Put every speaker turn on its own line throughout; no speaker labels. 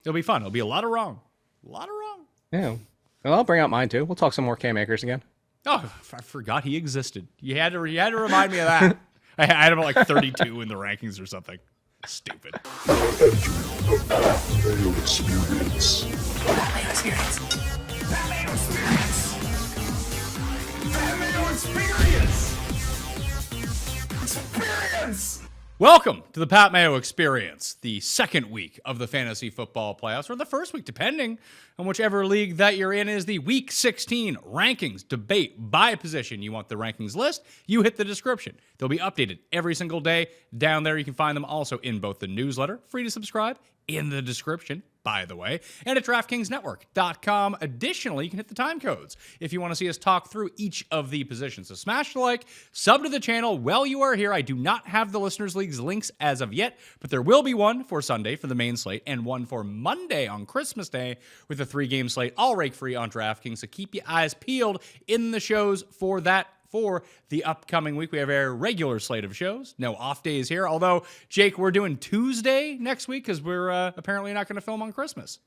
It'll be fun. It'll be a lot of wrong. A lot of wrong.
Yeah. Well, I'll bring out mine too. We'll talk some more Cam Akers again.
Oh, I forgot he existed. You had to remind me of that. I had him at like 32 in the rankings or something. Stupid.
Mayo experience.
Mayo experience. Mayo experience. Mayo experience. Experience.
Welcome to the Pat Mayo Experience, the second week of the fantasy football playoffs, or the first week, depending on whichever league that you're in, is the Week 16 rankings debate by position. You want the rankings list? You hit the description. They'll be updated every single day. Down there, you can find them also in both the newsletter, free to subscribe, in the description, by the way, and at DraftKingsNetwork.com. Additionally, you can hit the time codes if you want to see us talk through each of the positions. So smash the like, sub to the channel while you are here. I do not have the Listeners League's links as of yet, but there will be one for Sunday for the main slate and one for Monday on Christmas Day with a 3-game slate, all rake free on DraftKings. So keep your eyes peeled in the shows for that. For the upcoming week, we have a regular slate of shows. No off days here. Although, Jake, we're doing Tuesday next week because we're apparently not going to film on Christmas.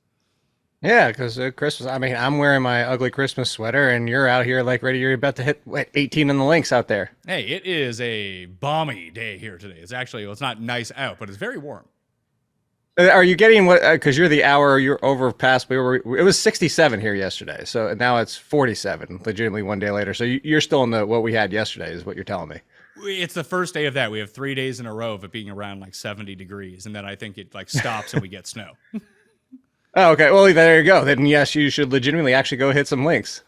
Yeah, because Christmas, I mean, I'm wearing my ugly Christmas sweater, and you're out here like ready. You're about to hit 18 in the links out there.
Hey, it is a balmy day here today. It's actually, well, it's not nice out, but it's very warm.
Are you getting what? Because you're the hour, you're over past. It was 67 here yesterday, so now it's 47. Legitimately, one day later. So you're still in the what we had yesterday, is what you're telling me.
It's the first day of that. We have 3 days in a row of it being around like 70 degrees, and then I think it like stops and we get snow.
Oh, okay. Well, there you go. Then yes, you should legitimately actually go hit some links.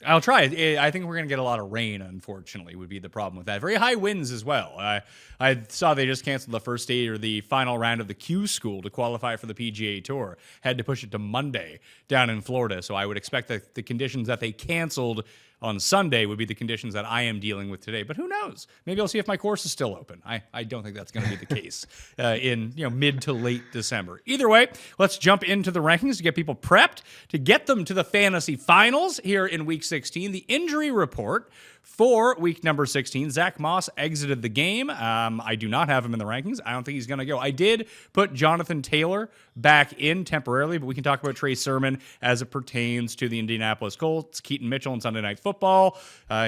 I'll try. I think we're going to get a lot of rain, unfortunately, would be the problem with that. Very high winds as well. I saw they just canceled the first day or the final round of the Q School to qualify for the PGA Tour. Had to push it to Monday down in Florida. So I would expect that the conditions that they canceled on Sunday would be the conditions that I am dealing with today. But who knows? Maybe I'll see if my course is still open. I don't think that's going to be the case in mid to late December. Either way, let's jump into the rankings to get people prepped to get them to the fantasy finals here in Week 16. The injury report for week number 16, Zach Moss exited the game. I do not have him in the rankings. I don't think he's going to go. I did put Jonathan Taylor back in temporarily, but we can talk about Trey Sermon as it pertains to the Indianapolis Colts, Keaton Mitchell, and Sunday Night Football.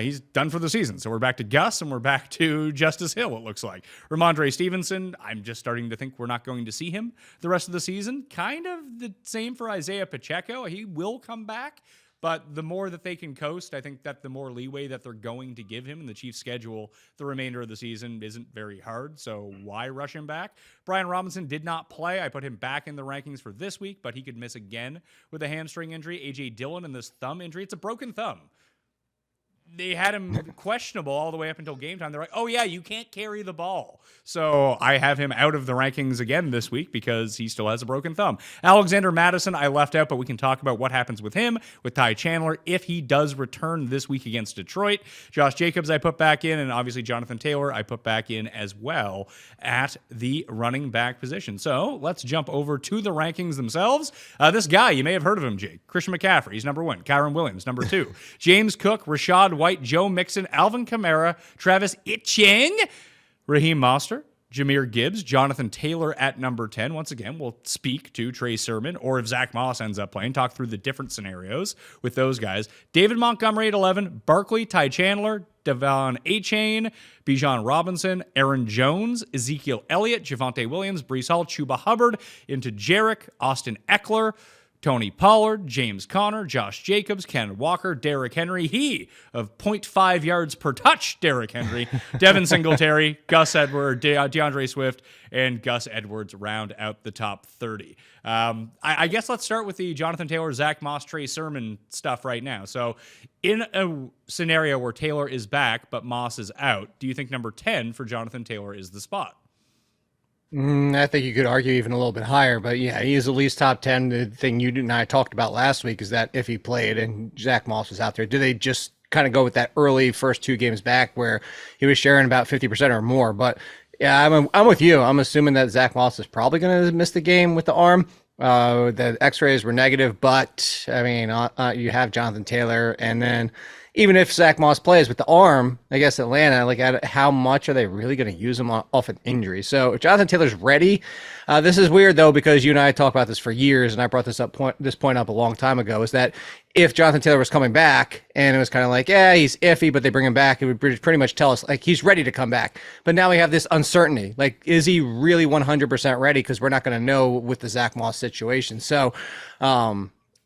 He's done for the season. So we're back to Gus, and we're back to Justice Hill, it looks like. Ramondre Stevenson, I'm just starting to think we're not going to see him the rest of the season. Kind of the same for Isaiah Pacheco. He will come back. But the more that they can coast, I think that the more leeway that they're going to give him in the Chiefs' schedule the remainder of the season isn't very hard. So why rush him back? Brian Robinson did not play. I put him back in the rankings for this week, but he could miss again with a hamstring injury. A.J. Dillon and this thumb injury. It's a broken thumb. They had him questionable all the way up until game time. They're like, oh, yeah, you can't carry the ball. So I have him out of the rankings again this week because he still has a broken thumb. Alexander Madison, I left out, but we can talk about what happens with him, with Ty Chandler, if he does return this week against Detroit. Josh Jacobs, I put back in, and obviously Jonathan Taylor, I put back in as well at the running back position. So let's jump over to the rankings themselves. This guy, you may have heard of him, Jake. Christian McCaffrey, he's number 1. Kyron Williams, number 2. James Cook, Rashad White, Joe Mixon, Alvin Kamara, Travis Etienne, Raheem Mostert, Jahmyr Gibbs, Jonathan Taylor at number 10. Once again, we'll speak to Trey Sermon, or if Zach Moss ends up playing, talk through the different scenarios with those guys. David Montgomery at 11, Barkley, Ty Chandler, Devon Achane, Bijan Robinson, Aaron Jones, Ezekiel Elliott, Javonte Williams, Breece Hall, Chuba Hubbard, into Jarek, Austin Eckler, Tony Pollard, James Conner, Josh Jacobs, Ken Walker, Derrick Henry, he of 0.5 yards per touch, Derrick Henry, Devin Singletary, Gus Edwards, DeAndre Swift, and Gus Edwards round out the top 30. I guess let's start with the Jonathan Taylor, Zach Moss, Trey Sermon stuff right now. So in a scenario where Taylor is back but Moss is out, do you think number 10 for Jonathan Taylor is the spot?
I think you could argue even a little bit higher, but yeah, he is at least top 10. The thing you and I talked about last week is that if he played and Zach Moss was out there, do they just kind of go with that early first 2 games back where he was sharing about 50% or more? But yeah, I'm with you. I'm assuming that Zach Moss is probably going to miss the game with the arm. The x-rays were negative, but I mean, you have Jonathan Taylor, and then even if Zach Moss plays with the arm, I guess Atlanta, like how much are they really going to use him off an injury? So if Jonathan Taylor's ready, this is weird though, because you and I talked about this for years, and I brought this point up a long time ago, is that if Jonathan Taylor was coming back and it was kind of like, yeah, he's iffy, but they bring him back, it would pretty much tell us like he's ready to come back. But now we have this uncertainty. Like, is he really 100% ready? Because we're not going to know with the Zach Moss situation. So,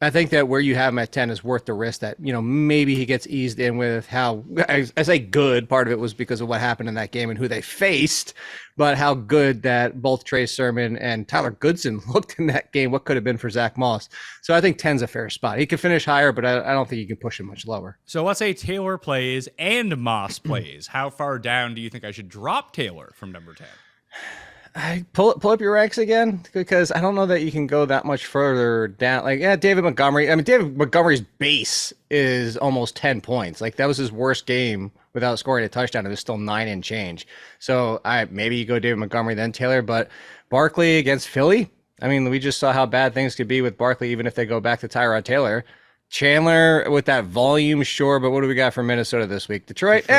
I think that where you have him at 10 is worth the risk that, maybe he gets eased in with how, I say good, part of it was because of what happened in that game and who they faced, but how good that both Trey Sermon and Tyler Goodson looked in that game, what could have been for Zach Moss. So I think 10's a fair spot. He could finish higher, but I don't think you can push him much lower.
So let's say Taylor plays and Moss plays. How far down do you think I should drop Taylor from number 10?
I pull up your ranks again, because I don't know that you can go that much further down. Like, yeah, David Montgomery. I mean, David Montgomery's base is almost 10 points. Like, that was his worst game without scoring a touchdown. It was still 9 and change. So maybe you go David Montgomery, then Taylor. But Barkley against Philly, I mean, we just saw how bad things could be with Barkley, even if they go back to Tyrod Taylor. Chandler with that volume, sure, but what do we got for Minnesota this week? Detroit.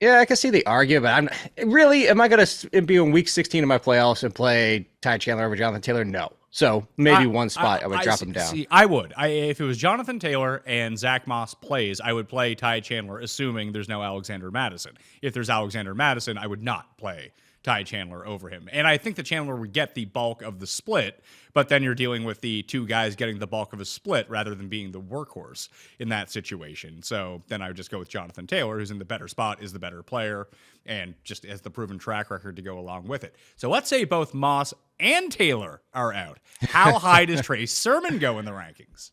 I can see the argument, but am I going to be in week 16 of my playoffs and play Ty Chandler over Jonathan Taylor? No. So maybe one spot I would drop him down.
See, I would. If it was Jonathan Taylor and Zach Moss plays, I would play Ty Chandler, assuming there's no Alexander Madison. If there's Alexander Madison, I would not play Ty Chandler over him. And I think that Chandler would get the bulk of the split, but then you're dealing with the two guys getting the bulk of a split rather than being the workhorse in that situation. So then I would just go with Jonathan Taylor, who's in the better spot, is the better player, and just has the proven track record to go along with it. So let's say both Moss and Taylor are out. How high does Trey Sermon go in the rankings?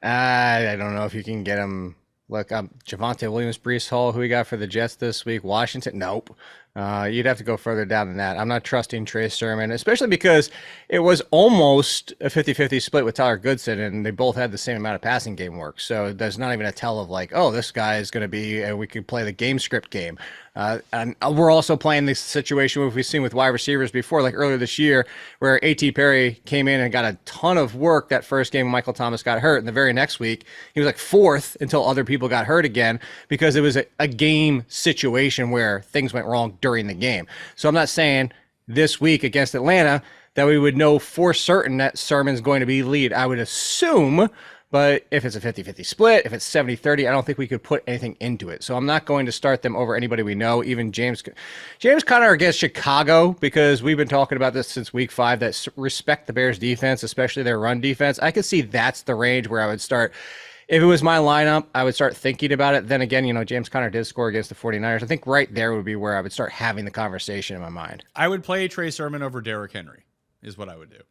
I don't know if you can get him. Look, Javonte Williams, Breece Hall, who we got for the Jets this week. Washington, nope. You'd have to go further down than that. I'm not trusting Trey Sermon, especially because it was almost a 50-50 split with Tyler Goodson, and they both had the same amount of passing game work. So there's not even a tell of like, oh, this guy is going to be, and we could play the game script game. And we're also playing this situation we've seen with wide receivers before, like earlier this year, where A.T. Perry came in and got a ton of work that first game when Michael Thomas got hurt. And the very next week, he was like fourth until other people got hurt again, because it was a game situation where things went wrong during the game. So I'm not saying this week against Atlanta that we would know for certain that Sermon's going to be lead. I would assume. But if it's a 50-50 split, if it's 70-30, I don't think we could put anything into it. So I'm not going to start them over anybody we know, even James Conner against Chicago, because we've been talking about this since week 5, that respect the Bears defense, especially their run defense. I could see that's the range where I would start. If it was my lineup, I would start thinking about it. Then again, James Conner did score against the 49ers. I think right there would be where I would start having the conversation in my mind.
I would play Trey Sermon over Derrick Henry, is what I would do.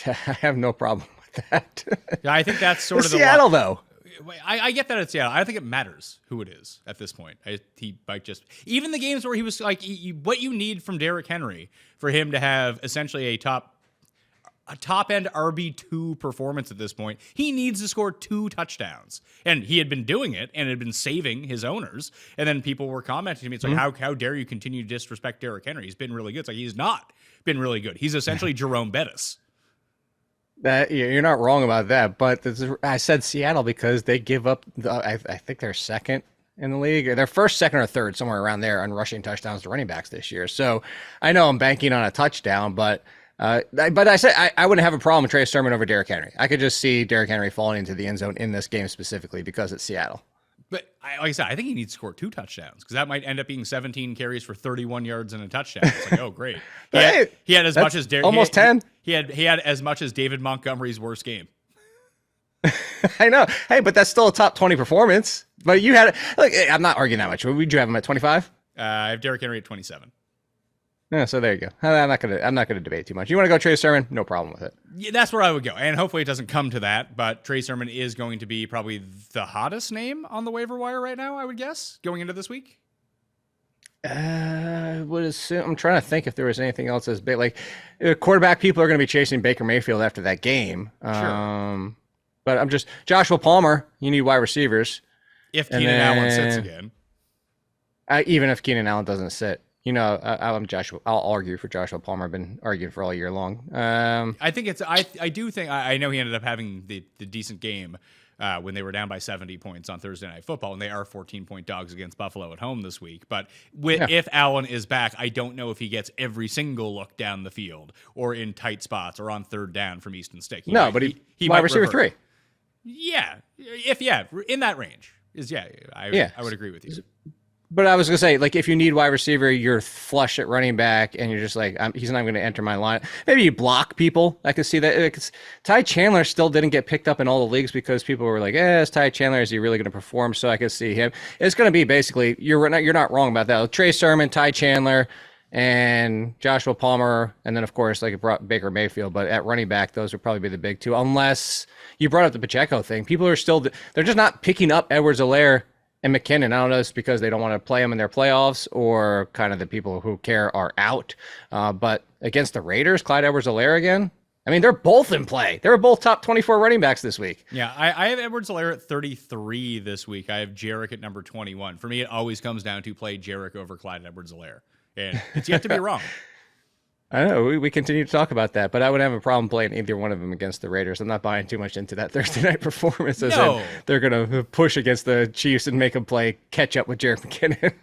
I have no problem with that.
Yeah, I think that's sort of the
Seattle, though.
I get that it's Seattle. I don't think it matters who it is at this point. He might just, even the games where he was like, what you need from Derrick Henry for him to have essentially a top end RB2 performance at this point, he needs to score 2 touchdowns. And he had been doing it and had been saving his owners. And then people were commenting to me, it's like, how dare you continue to disrespect Derrick Henry? He's been really good. It's like, he's not been really good. He's essentially Jerome Bettis.
That you're not wrong about that, but I said Seattle because they give up. I think they're second in the league. They're first, second, or third, somewhere around there on rushing touchdowns to running backs this year. So I know I'm banking on a touchdown, but I said I wouldn't have a problem with Trey Sermon over Derrick Henry. I could just see Derrick Henry falling into the end zone in this game specifically because it's Seattle.
But like I said, I think he needs to score 2 touchdowns, because that might end up being 17 carries for 31 yards and a touchdown. It's like, oh, great. He had as much as
almost 10.
He had as much as David Montgomery's worst game.
I know. Hey, but that's still a top 20 performance. But you had look. I'm not arguing that much. Would you have him at 25?
I have Derrick Henry at 27.
Yeah, so there you go. I'm not gonna debate too much. You want to go Trey Sermon? No problem with it.
Yeah, that's where I would go, and hopefully it doesnuld come to that. But Trey Sermon is going to be probably the hottest name on the waiver wire right now, I would guess, going into this week.
Would assume. I'm trying to think if there was anything else as big. Like quarterback, people are going to be chasing Baker Mayfield after that game.
Sure.
But I'm just Joshua Palmer. You need wide receivers.
If Keenan Allen sits again.
Even if Keenan Allen doesn't sit. I'm Joshua. I'll argue for Joshua Palmer. I've been arguing for all year long.
I think it's. I do think. I know he ended up having the decent game, when they were down by 70 points on Thursday Night Football, and they are 14-point dogs against Buffalo at home this week. But if Allen is back, I don't know if he gets every single look down the field or in tight spots or on third down from Easton Stick. He
wide receiver 3.
Yeah, in that range I would agree with you.
But I was going to say, like, if you need wide receiver, you're flush at running back, and you're just like, he's not going to enter my line. Maybe you block people. I could see that. Ty Chandler still didn't get picked up in all the leagues because people were like, it's Ty Chandler. Is he really going to perform? So I could see him. It's going to be basically, you're not wrong about that. Trey Sermon, Ty Chandler, and Joshua Palmer, and then, of course, like, it brought Baker Mayfield. But at running back, those would probably be the big two, unless you brought up the Pacheco thing. People are still, they're just not picking up Edwards-Helaire and McKinnon. I don't know if it's because they don't want to play them in their playoffs or kind of the people who care are out. But against the Raiders, Clyde Edwards-Helaire again, I mean, they're both in play. They were both top 24 running backs this week.
Yeah, I have Edwards-Helaire at 33 this week. I have Jarek at number 21. For me, it always comes down to play Jarek over Clyde Edwards-Helaire. And it's yet to be wrong.
I know we continue to talk about that, but I would have a problem playing either one of them against the Raiders. I'm not buying too much into that Thursday night performance.
No.
They're going to push against the Chiefs and make them play catch up with Jerick McKinnon.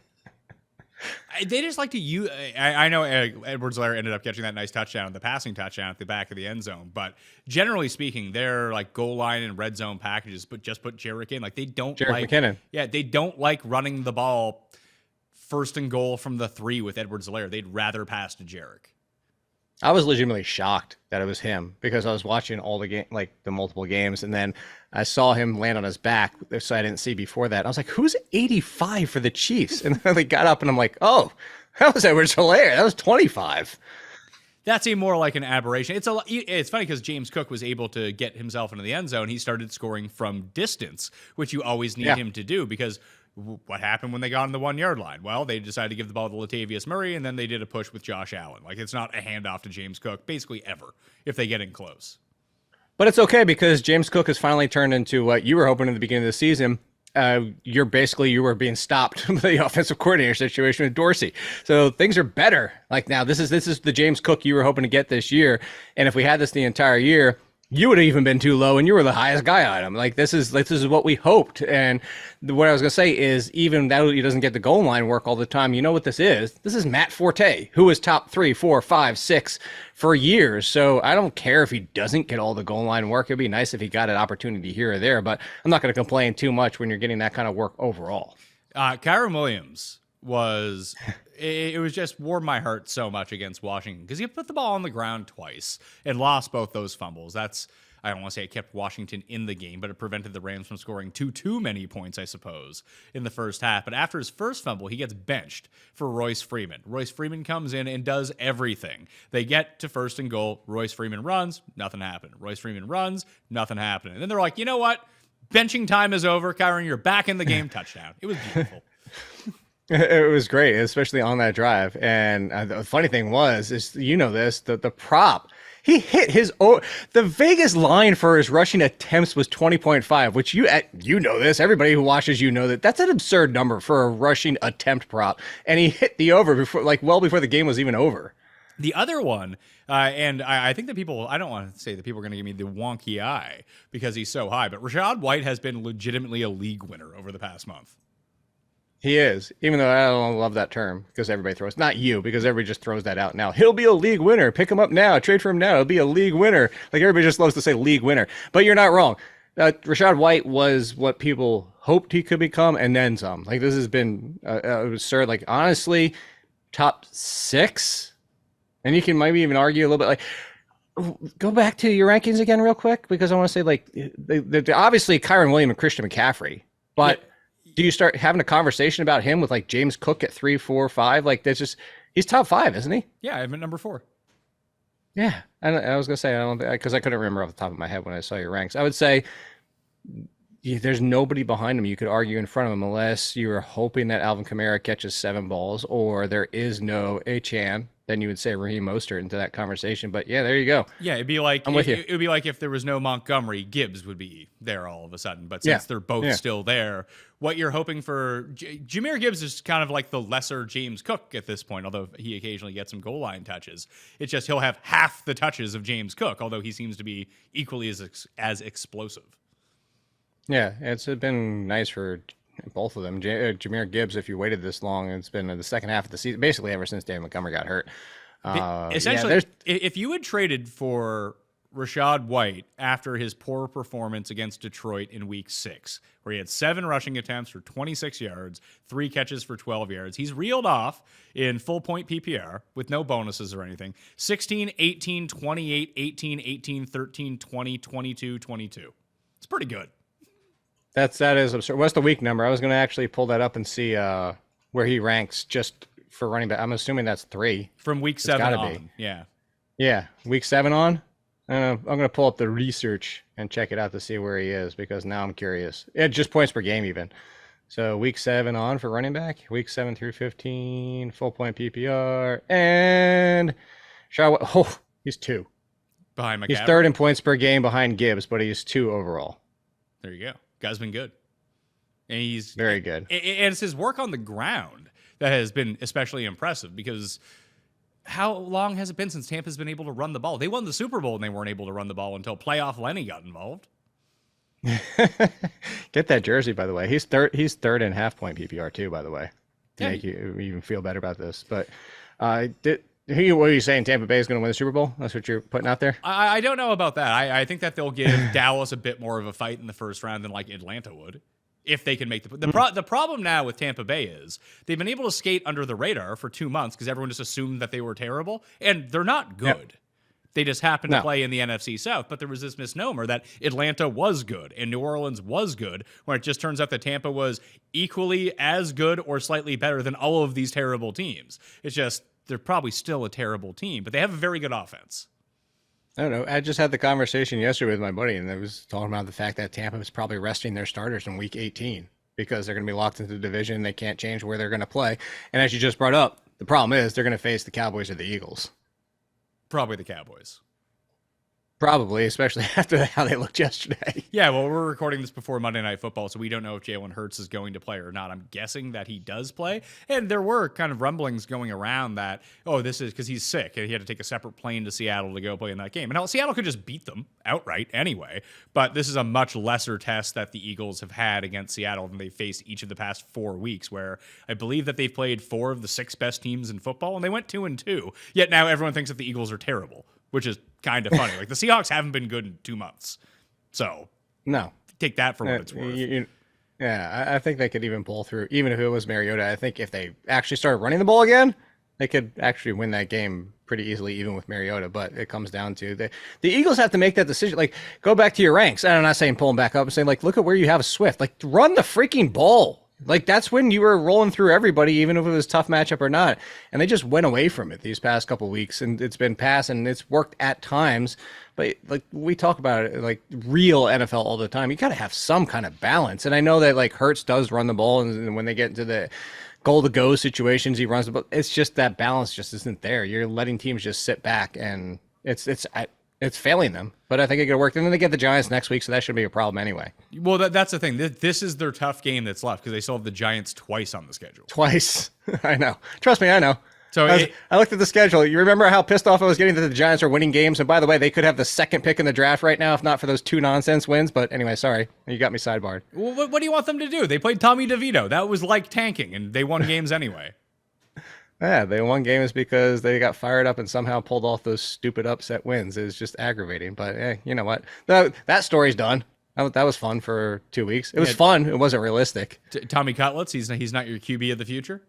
They just like to use. I know Edwards-Helaire ended up catching that nice touchdown, the passing touchdown at the back of the end zone. But generally speaking, they're like goal line and red zone packages, but just put Jerick in. Like, they don't
Jerick McKinnon.
Yeah, they don't like running the ball first and goal from the 3 with Edwards-Helaire. They'd rather pass to Jerick.
I was legitimately shocked that it was him because I was watching all the game, like the multiple games, and then I saw him land on his back, so I didn't see before that. I was like, "Who's 85 for the Chiefs?" And then they got up, and I'm like, "Oh, that was Edwards-Helaire. That was 25."
That seemed more like an aberration. It's funny because James Cook was able to get himself into the end zone. He started scoring from distance, which you always need him to do because what happened when they got on the 1 yard line? Well, they decided to give the ball to Latavius Murray, and then they did a push with Josh Allen. Like, it's not a handoff to James Cook, basically ever, if they get in close.
But it's okay because James Cook has finally turned into what you were hoping at the beginning of the season. You were being stopped by the offensive coordinator situation with Dorsey. So things are better. Like, now this is the James Cook you were hoping to get this year. And if we had this the entire year, you would have even been too low, and you were the highest guy on him. Like, this is what we hoped. And what I was going to say is, even though he doesn't get the goal line work all the time, you know what this is? This is Matt Forte, who was top 3, 4, 5, 6 for years. So I don't care if he doesn't get all the goal line work. It'd be nice if he got an opportunity here or there, but I'm not going to complain too much when you're getting that kind of work overall.
Kyron Williams was... It was just warmed my heart so much against Washington because he put the ball on the ground twice and lost both those fumbles. I don't want to say it kept Washington in the game, but it prevented the Rams from scoring too many points, I suppose, in the first half. But after his first fumble, he gets benched for Royce Freeman. Royce Freeman comes in and does everything. They get to first and goal. Royce Freeman runs. Nothing happened. Royce Freeman runs. Nothing happened. And then they're like, you know what? Benching time is over. Kyron, you're back in the game. Touchdown. It was beautiful.
It was great, especially on that drive. And the funny thing is the prop, he hit the Vegas line for his rushing attempts was 20.5, which you know this. Everybody who watches, that's an absurd number for a rushing attempt prop. And he hit the over well before the game was even over.
The other one, and I think that people, I don't want to say that people are going to give me the wonky eye because he's so high, but Rachaad White has been legitimately a league winner over the past month.
He is, even though I don't love that term because everybody throws, not you, because everybody just throws that out now. He'll be a league winner. Pick him up now. Trade for him now. He'll be a league winner. Like, everybody just loves to say league winner. But you're not wrong. Rachaad White was what people hoped he could become and then some. Like, this has been absurd. Like, honestly, top 6. And you can maybe even argue a little bit like, go back to your rankings again real quick because I want to say, like, obviously Kyron Williams and Christian McCaffrey. But... Yeah. Do you start having a conversation about him with like James Cook at 3, 4, 5? Like, that's just, he's top 5, isn't he?
Yeah, I have him at number 4.
Yeah. I was going to say, I don't think, because I couldn't remember off the top of my head when I saw your ranks. I would say there's nobody behind him you could argue in front of him unless you were hoping that Alvin Kamara catches 7 balls or there is no Achane. Then you would say Raheem Mostert into that conversation. But yeah, there you go.
Yeah, it'd be like
I'm with you.
It would be like if there was no Montgomery, Gibbs would be there all of a sudden. But since they're both still there, what you're hoping for, Jahmyr Gibbs is kind of like the lesser James Cook at this point, although he occasionally gets some goal line touches. It's just he'll have half the touches of James Cook, although he seems to be equally as explosive.
Yeah, it's been nice for both of them. Jameer Gibbs, if you waited this long, it's been in the second half of the season, basically ever since David Montgomery got hurt.
Essentially,
there's
if you had traded for Rashad White after his poor performance against Detroit in week 6, where he had 7 rushing attempts for 26 yards, 3 catches for 12 yards, he's reeled off in full point PPR with no bonuses or anything 16, 18, 28, 18, 18, 13, 20, 22, 22. It's pretty good.
that is absurd. What's the week number? I was going to actually pull that up and see where he ranks just for running back. I'm assuming that's 3
From week 7
gotta
on.
be.
Yeah.
Yeah, week 7 on. I'm going to pull up the research and check it out to see where he is because now I'm curious. Just points per game even. So week 7 on for running back, week 7 through 15, full point PPR, and he's 2.
Behind McCaffrey.
He's 3rd in points per game behind Gibbs, but he's 2 overall.
There you go. Guy's been good. And he's
Very good.
And it's his work on the ground that has been especially impressive because how long has it been since Tampa's been able to run the ball? They won the Super Bowl and they weren't able to run the ball until playoff Lenny got involved.
Get that jersey, by the way. He's third in half point PPR too, by the way, to
Yeah.
make you even feel better about this. But what are you saying? Tampa Bay is going to win the Super Bowl? That's what you're putting out there?
I don't know about that. I think that they'll give Dallas a bit more of a fight in the first round than like Atlanta would. If they can make the problem now with Tampa Bay is they've been able to skate under the radar for 2 months because everyone just assumed that they were terrible, and they're not good.
Yep.
They just happened to
No.
play in the NFC South, but there was this misnomer that Atlanta was good and New Orleans was good, when it just turns out that Tampa was equally as good or slightly better than all of these terrible teams. It's just they're probably still a terrible team, but they have a very good offense.
I don't know. I just had the conversation yesterday with my buddy, and I was talking about the fact that Tampa is probably resting their starters in week 18 because they're going to be locked into the division. They can't change where they're going to play. And as you just brought up, the problem is they're going to face the Cowboys or the Eagles.
Probably the Cowboys.
Probably, especially after how they looked yesterday.
Yeah, well, we're recording this before Monday Night Football, so we don't know if Jalen Hurts is going to play or not. I'm guessing that he does play. And there were kind of rumblings going around that, this is because he's sick and he had to take a separate plane to Seattle to go play in that game. And hell, Seattle could just beat them outright anyway. But this is a much lesser test that the Eagles have had against Seattle than they faced each of the past 4 weeks, where I believe that they've played 4 of the 6 best teams in football, and they went 2-2. Yet now everyone thinks that the Eagles are terrible, which is kind of funny. Like, the Seahawks haven't been good in 2 months. So
No.
take that for what it's worth.
I think they could even pull through, even if it was Mariota. I think if they actually started running the ball again, they could actually win that game pretty easily, even with Mariota. But it comes down to the Eagles have to make that decision. Like, go back to your ranks. I'm not saying pull them back up. I'm saying, like, look at where you have Swift. Like, run the freaking ball. Like, that's when you were rolling through everybody, even if it was a tough matchup or not. And they just went away from it these past couple weeks, and it's been pass, and it's worked at times. But, like, we talk about it, like, real NFL all the time. You got to have some kind of balance. And I know that, like, Hurts does run the ball, and when they get into the goal-to-go situations, he runs the ball. It's just that balance just isn't there. You're letting teams just sit back, and it's failing them. But I think it could work. And then they get the Giants next week, so that shouldn't be a problem anyway.
Well, that's the thing. This is their tough game that's left because they still have the Giants twice on the schedule.
Twice. I know. Trust me, I know.
So
I looked at the schedule. You remember how pissed off I was getting that the Giants are winning games? And by the way, they could have the second pick in the draft right now, if not for those 2 nonsense wins. But anyway, sorry. You got me sidebarred.
Well, what do you want them to do? They played Tommy DeVito. That was like tanking, and they won games anyway.
Yeah, they won games because they got fired up and somehow pulled off those stupid upset wins. It's just aggravating. But you know what? That story's done. That was fun for 2 weeks. It was fun. It wasn't realistic.
Tommy Cutlets, he's not your QB of the future?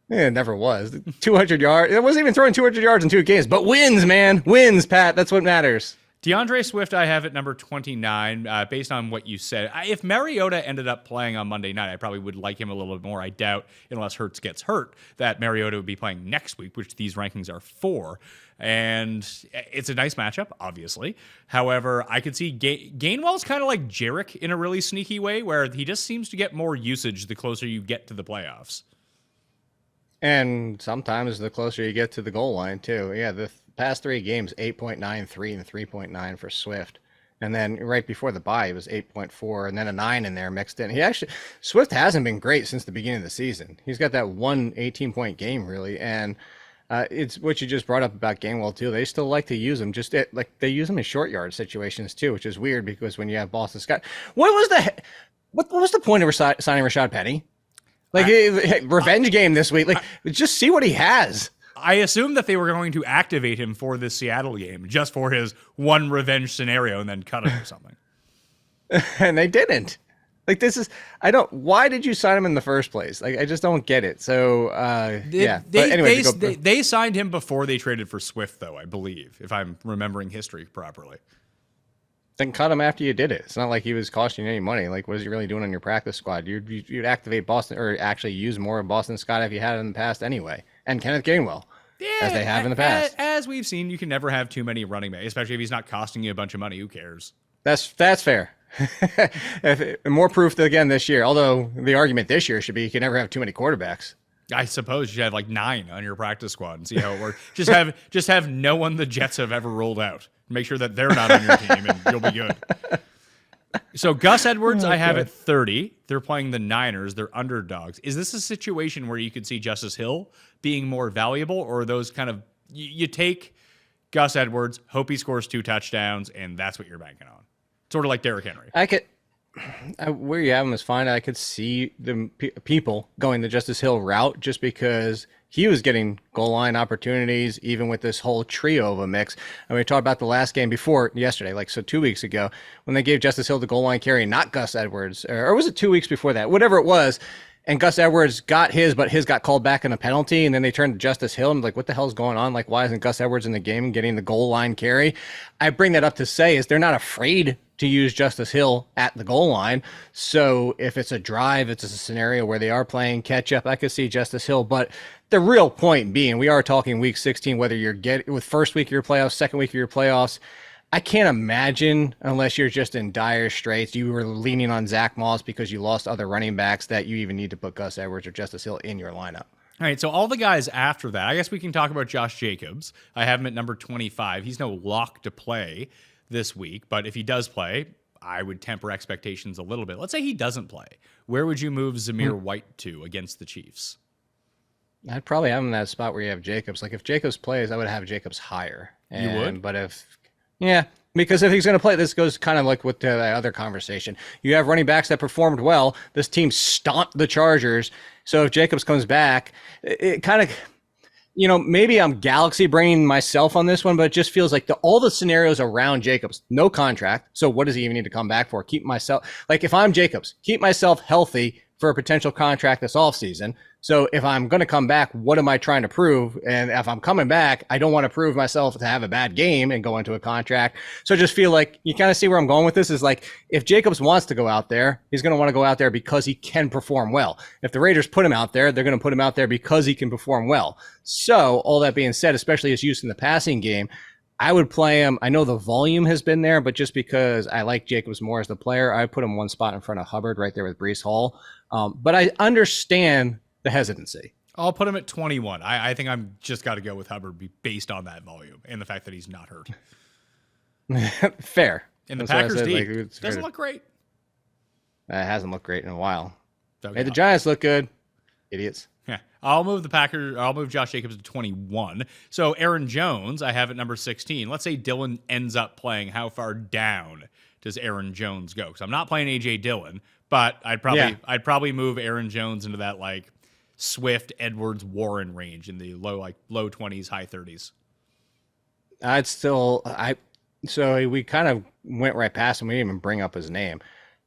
Yeah, it never was. 200 yards. It wasn't even throwing 200 yards in 2 games. But wins, man. Wins, Pat. That's what matters.
DeAndre Swift, I have at number 29, based on what you said. If Mariota ended up playing on Monday night, I probably would like him a little bit more. I doubt, unless Hurts gets hurt, that Mariota would be playing next week, which these rankings are for. And it's a nice matchup, obviously. However, I could see Gainwell's kind of like Jarek in a really sneaky way, where he just seems to get more usage the closer you get to the playoffs.
And sometimes the closer you get to the goal line, too. Yeah, the past 3 games, 8.93 and 3.9 for Swift. And then right before the bye, it was 8.4 and then a 9 in there mixed in. Swift hasn't been great since the beginning of the season. He's got that one 18-point game, really. And It's what you just brought up about Gainwell too. They still like to use him, like they use him in short yard situations too, which is weird because when you have Boston Scott, what was the point of signing Rashad Penny? Like revenge game this week. Like just see what he has.
I assumed that they were going to activate him for this Seattle game just for his one revenge scenario and then cut him or something.
And they didn't. Like why did you sign him in the first place? Like I just don't get it. So
they signed him before they traded for Swift though, I believe, if I'm remembering history properly.
Then cut him after you did it. It's not like he was costing you any money. Like what is he really doing on your practice squad? You'd activate Boston or actually use more of Boston Scott if you had it in the past anyway. And Kenneth Gainwell.
Yeah,
as they have in the past.
As we've seen, you can never have too many running backs, especially if he's not costing you a bunch of money. Who cares?
That's fair. More proof again this year. Although the argument this year should be you can never have too many quarterbacks.
I suppose you should have like 9 on your practice squad and see how it works. just have no one the Jets have ever rolled out. Make sure that they're not on your team, and you'll be good. So Gus Edwards, I have at 30. They're playing the Niners. They're underdogs. Is this a situation where you could see Justice Hill being more valuable, or are those kind of you take Gus Edwards, hope he scores 2 touchdowns, and that's what you're banking on? Sort of like Derrick Henry.
Where you have him is fine. I could see the people going the Justice Hill route just because he was getting goal line opportunities, even with this whole trio of a mix. And we talked about the last game before yesterday, 2 weeks ago, when they gave Justice Hill the goal line carry, not Gus Edwards, or was it 2 weeks before that? Whatever it was. And Gus Edwards got his, but his got called back in a penalty. And then they turned to Justice Hill and like, what the hell's going on? Like, why isn't Gus Edwards in the game and getting the goal line carry? I bring that up to say is they're not afraid to use Justice Hill at the goal line. So if it's a drive, it's a scenario where they are playing catch up, I could see Justice Hill. But the real point being, we are talking week 16, whether you're with first week of your playoffs, second week of your playoffs. I can't imagine, unless you're just in dire straits, you were leaning on Zach Moss because you lost other running backs, that you even need to put Gus Edwards or Justice Hill in your lineup.
All right, so all the guys after that, I guess we can talk about Josh Jacobs. I have him at number 25. He's no lock to play this week, but if he does play, I would temper expectations a little bit. Let's say he doesn't play. Where would you move Zamir White to against the Chiefs?
I'd probably have him in that spot where you have Jacobs. Like if Jacobs plays, I would have Jacobs higher.
You would?
But yeah, because if he's going to play, this goes kind of like with the other conversation. You have running backs that performed well. This team stomped the Chargers. So if Jacobs comes back, it kind of, maybe I'm galaxy braining myself on this one, but it just feels like all the scenarios around Jacobs, no contract. So what does he even need to come back for? If I'm Jacobs, keep myself healthy for a potential contract this offseason. So if I'm going to come back, what am I trying to prove? And if I'm coming back, I don't want to prove myself to have a bad game and go into a contract. So I just feel like you kind of see where I'm going with this is like, if Jacobs wants to go out there, he's going to want to go out there because he can perform well. If the Raiders put him out there, they're going to put him out there because he can perform well. So all that being said, especially his use in the passing game, I would play him. I know the volume has been there, but just because I like Jacobs more as the player, I put him one spot in front of Hubbard right there with Breece Hall. But I understand the hesitancy.
I'll put him at 21. I think I'm just got to go with Hubbard based on that volume and the fact that he's not hurt.
Fair.
And the Packers D doesn't look great.
It hasn't looked great in a while.
Okay.
Hey, the Giants look good. Idiots.
Yeah. I'll move Josh Jacobs to 21. So Aaron Jones, I have at number 16. Let's say Dillon ends up playing. How far down does Aaron Jones go? Because I'm not playing AJ Dillon, but I'd probably move Aaron Jones into that Swift, Edwards, Warren range in the low 20s, high 30s.
So we kind of went right past him. We didn't even bring up his name.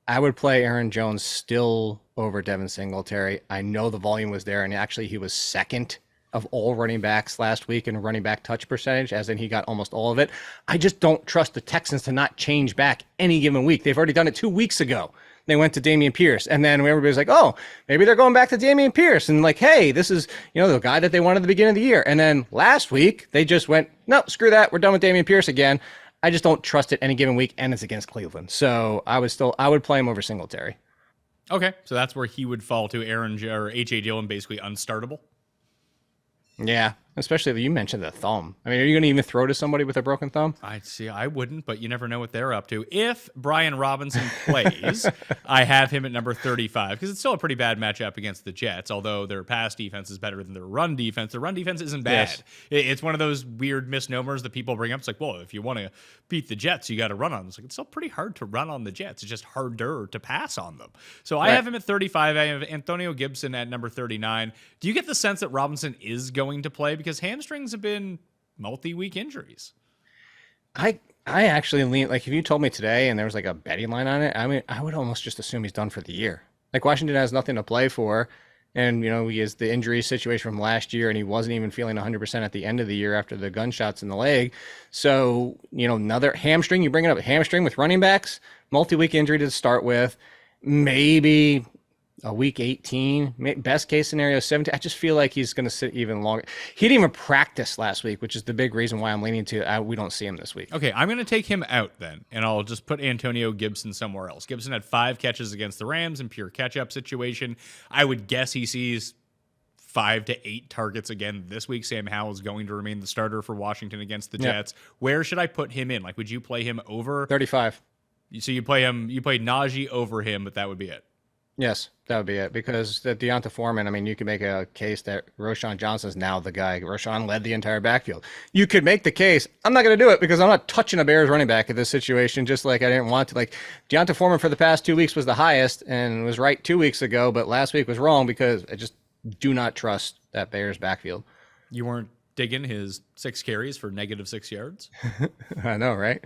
I would play Aaron Jones still over Devin Singletary. I know the volume was there, and actually he was second of all running backs last week in running back touch percentage, as in he got almost all of it. I just don't trust the Texans to not change back any given week. They've already done it 2 weeks ago. They went to Dameon Pierce, and then everybody's like, oh, maybe they're going back to Dameon Pierce. And hey, this is, the guy that they wanted at the beginning of the year. And then last week, they just went, no, screw that. We're done with Dameon Pierce again. I just don't trust it any given week, and it's against Cleveland. So I would play him over Singletary.
Okay, so that's where he would fall to Aaron or H.A. Dillon, basically unstartable.
Yeah, especially you mentioned the thumb. I mean, are you going to even throw to somebody with a broken thumb?
I wouldn't, but you never know what they're up to. If Brian Robinson plays, I have him at number 35 because it's still a pretty bad matchup against the Jets, although their pass defense is better than their run defense. Their run defense isn't bad.
Yes.
It's one of those weird misnomers that people bring up. It's like, well, if you want to beat the Jets, you got to run on them. It's like, it's still pretty hard to run on the Jets. It's just harder to pass on them. So I have him at 35. I have Antonio Gibson at number 39. Do you get the sense that Robinson is going to play? Because hamstrings have been multi-week injuries.
I actually lean, like, if you told me today and there was like a betting line on it, I mean, I would almost just assume he's done for the year. Like, Washington has nothing to play for. And, he has the injury situation from last year, and he wasn't even feeling 100% at the end of the year after the gunshots in the leg. So, another hamstring, you bring it up, hamstring with running backs, multi-week injury to start with, maybe a week 18, best case scenario 17. I just feel like he's going to sit even longer. He didn't even practice last week, which is the big reason why I'm leaning to we don't see him this week.
Okay, I'm going to take him out then, and I'll just put Antonio Gibson somewhere else. Gibson had 5 catches against the Rams in pure catch-up situation. I would guess he sees 5 to 8 targets again this week. Sam Howell is going to remain the starter for Washington against the Jets. Where should I put him in? Like, would you play him over
35?
So you play Najee over him, but that would be it.
Yes, that would be it. Because the Deonta Foreman, I mean, you can make a case that Roschon Johnson is now the guy. Roschon led the entire backfield. You could make the case. I'm not going to do it because I'm not touching a Bears running back in this situation, just like I didn't want to. Like, Deonta Foreman for the past 2 weeks was the highest and was right 2 weeks ago, but last week was wrong because I just do not trust that Bears backfield.
You weren't digging his 6 carries for -6 yards?
I know, right?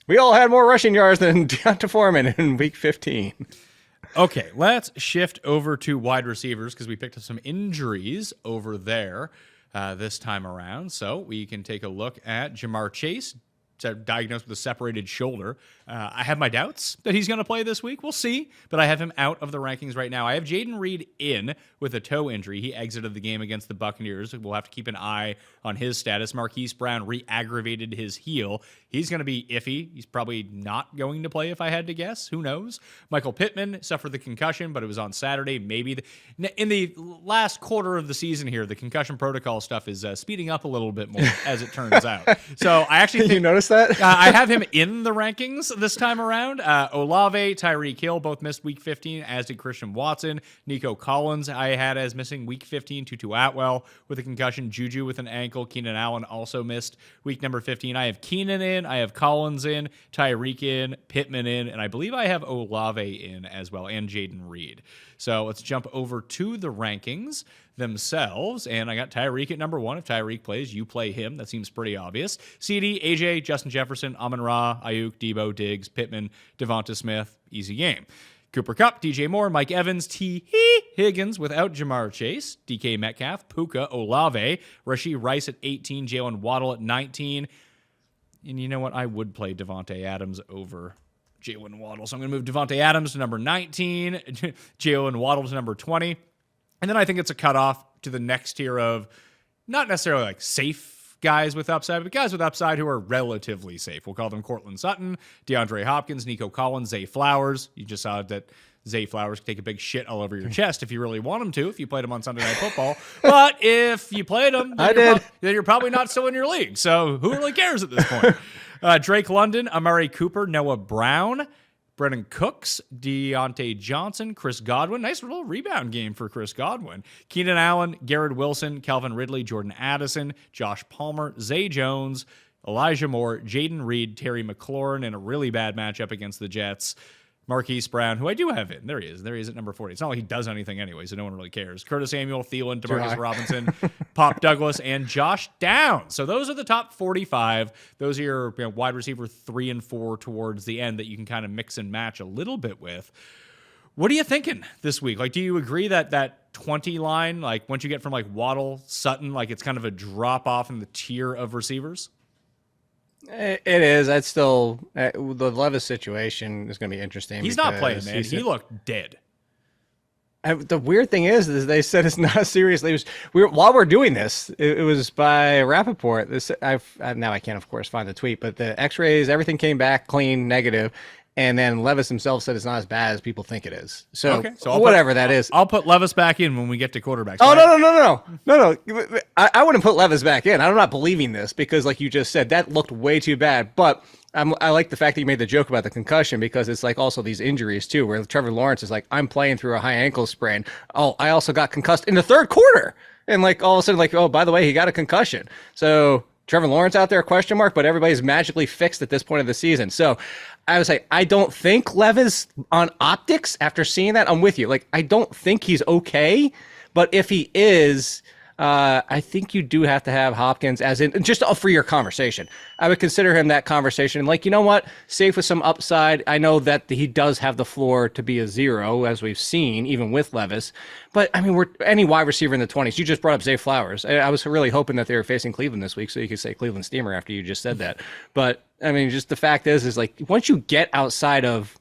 We all had more rushing yards than Deonta Foreman in week 15.
Okay, let's shift over to wide receivers because we picked up some injuries over there this time around. So we can take a look at Jamar Chase, diagnosed with a separated shoulder. I have my doubts that he's going to play this week. We'll see, but I have him out of the rankings right now. I have Jaden Reed in with a toe injury. He exited the game against the Buccaneers. We'll have to keep an eye on his status. Marquise Brown re-aggravated his heel. He's going to be iffy. He's probably not going to play if I had to guess. Who knows? Michael Pittman suffered the concussion, but it was on Saturday. Maybe in the last quarter of the season here, the concussion protocol stuff is speeding up a little bit more, as it turns out. So I actually think,
you notice that?
I have him in the rankings this time around. Olave, Tyreek Hill both missed week 15, as did Christian Watson. Nico Collins I had as missing week 15. Tutu Atwell with a concussion. Juju with an ankle. Keenan Allen also missed week number 15. I have Keenan in. I have Collins in. Tyreek in. Pittman in. And I believe I have Olave in as well, and Jaden Reed. So let's jump over to the rankings themselves. And I got Tyreek at number 1. If Tyreek plays, you play him. That seems pretty obvious. CD, AJ, Justin Jefferson, Amon-Ra, Ayuk, Debo, Diggs, Pittman, Devonta Smith. Easy game. Cooper Kupp, DJ Moore, Mike Evans, T. Higgins without Jamar Chase, DK Metcalf, Puka, Olave, Rashee Rice at 18, Jalen Waddle at 19. And you know what? I would play Devontae Adams over Jalen Waddle. So I'm going to move Devontae Adams to number 19, Jalen Waddle to number 20. And then I think it's a cutoff to the next tier of not necessarily like safe guys with upside, but guys with upside who are relatively safe. We'll call them Cortland Sutton, DeAndre Hopkins, Nico Collins, Zay Flowers. You just saw that Zay Flowers can take a big shit all over your chest if you really want him to, if you played him on Sunday Night Football. But if you played him, then you're probably not still in your league. So who really cares at this point? Drake London, Amari Cooper, Noah Brown, Brennan Cooks, Deontay Johnson, Chris Godwin. Nice little rebound game for Chris Godwin. Keenan Allen, Garrett Wilson, Calvin Ridley, Jordan Addison, Josh Palmer, Zay Jones, Elijah Moore, Jaden Reed, Terry McLaurin in a really bad matchup against the Jets. Marquise Brown, who I do have in. There he is. There he is at number 40. It's not like he does anything anyway, so no one really cares. Curtis Samuel, Thielen, DeMarcus Robinson, Pop Douglas, and Josh Downs. So those are the top 45. Those are your wide receiver 3 and 4 towards the end that you can kind of mix and match a little bit with. What are you thinking this week? Like, do you agree that that 20 line, like once you get from like Waddle, Sutton, like it's kind of a drop off in the tier of receivers?
It is. That's still the Levis situation is going to be interesting.
He's not playing, man. He looked dead.
The weird thing is they said it's not seriously. While we're doing this, it was by Rappaport. Now I can't, of course, find the tweet, but the X-rays, everything came back clean, negative, And then Levis himself said it's not as bad as people think it is. So,
I'll
whatever that is.
I'll put Levis back in when we get to quarterbacks.
Oh, no. I wouldn't put Levis back in. I'm not believing this because, like you just said, that looked way too bad. But I like the fact that you made the joke about the concussion because it's like also these injuries too, where Trevor Lawrence is like, I'm playing through a high ankle sprain. Oh, I also got concussed in the third quarter. And like all of a sudden, like, oh, by the way, he got a concussion. So Trevor Lawrence out there, question mark, but everybody's magically fixed at this point of the season. So I would say, I don't think Levis on optics, after seeing that, I'm with you. Like, I don't think he's okay, but if he is, I think you do have to have Hopkins as in, just for your conversation. I would consider him that conversation. Like, you know what? Safe with some upside. I know that he does have the floor to be a 0, as we've seen, even with Levis. But, I mean, we're any wide receiver in the 20s. You just brought up Zay Flowers. I was really hoping that they were facing Cleveland this week so you could say Cleveland Steamer after you just said that. But, I mean, just the fact is like, once you get outside of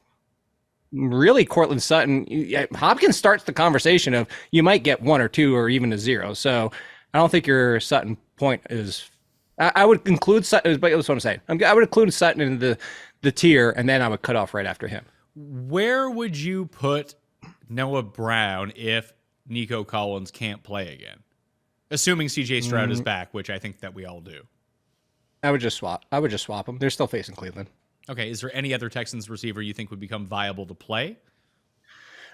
really Cortland Sutton, Hopkins starts the conversation of you might get 1 or 2 or even a 0. So I don't think your Sutton point is. I would include Sutton, but that's what I'm saying. I would include Sutton in the tier, and then I would cut off right after him.
Where would you put Noah Brown if Nico Collins can't play again? Assuming CJ Stroud is back, which I think that we all do.
I would just swap them. They're still facing Cleveland.
Okay, is there any other Texans receiver you think would become viable to play?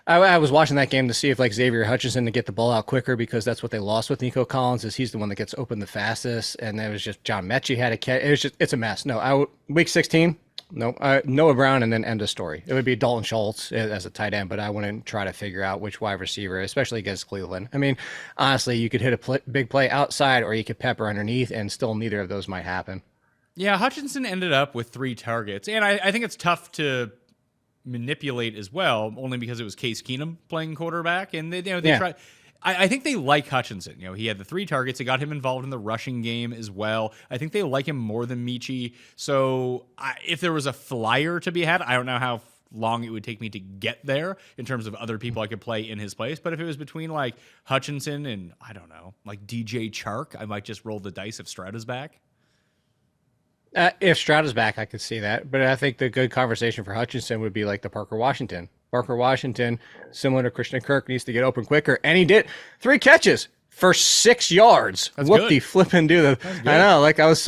I was watching that game to see if like Xavier Hutchinson to get the ball out quicker because that's what they lost with Nico Collins is he's the one that gets open the fastest, and it was just John Mechie had a catch. It's a mess. No, week 16. No, Noah Brown and then end of story. It would be Dalton Schultz as a tight end, but I wouldn't try to figure out which wide receiver, especially against Cleveland. I mean, honestly, you could hit a big play outside or you could pepper underneath, and still neither of those might happen.
Yeah, Hutchinson ended up with 3 targets, and I think it's tough to manipulate as well, only because it was Case Keenum playing quarterback, and they tried. I think they like Hutchinson. He had the 3 targets. It got him involved in the rushing game as well. I think they like him more than Michie. So if there was a flyer to be had, I don't know how long it would take me to get there in terms of other people I could play in his place. But if it was between like Hutchinson and I don't know, like DJ Chark, I might just roll the dice if Stroud is back.
If Stroud is back, I could see that. But I think the good conversation for Hutchinson would be like the Parker Washington. Parker Washington, similar to Christian Kirk, needs to get open quicker. And he did 3 catches for 6 yards. Whoop-de flipping do the. I know, like I was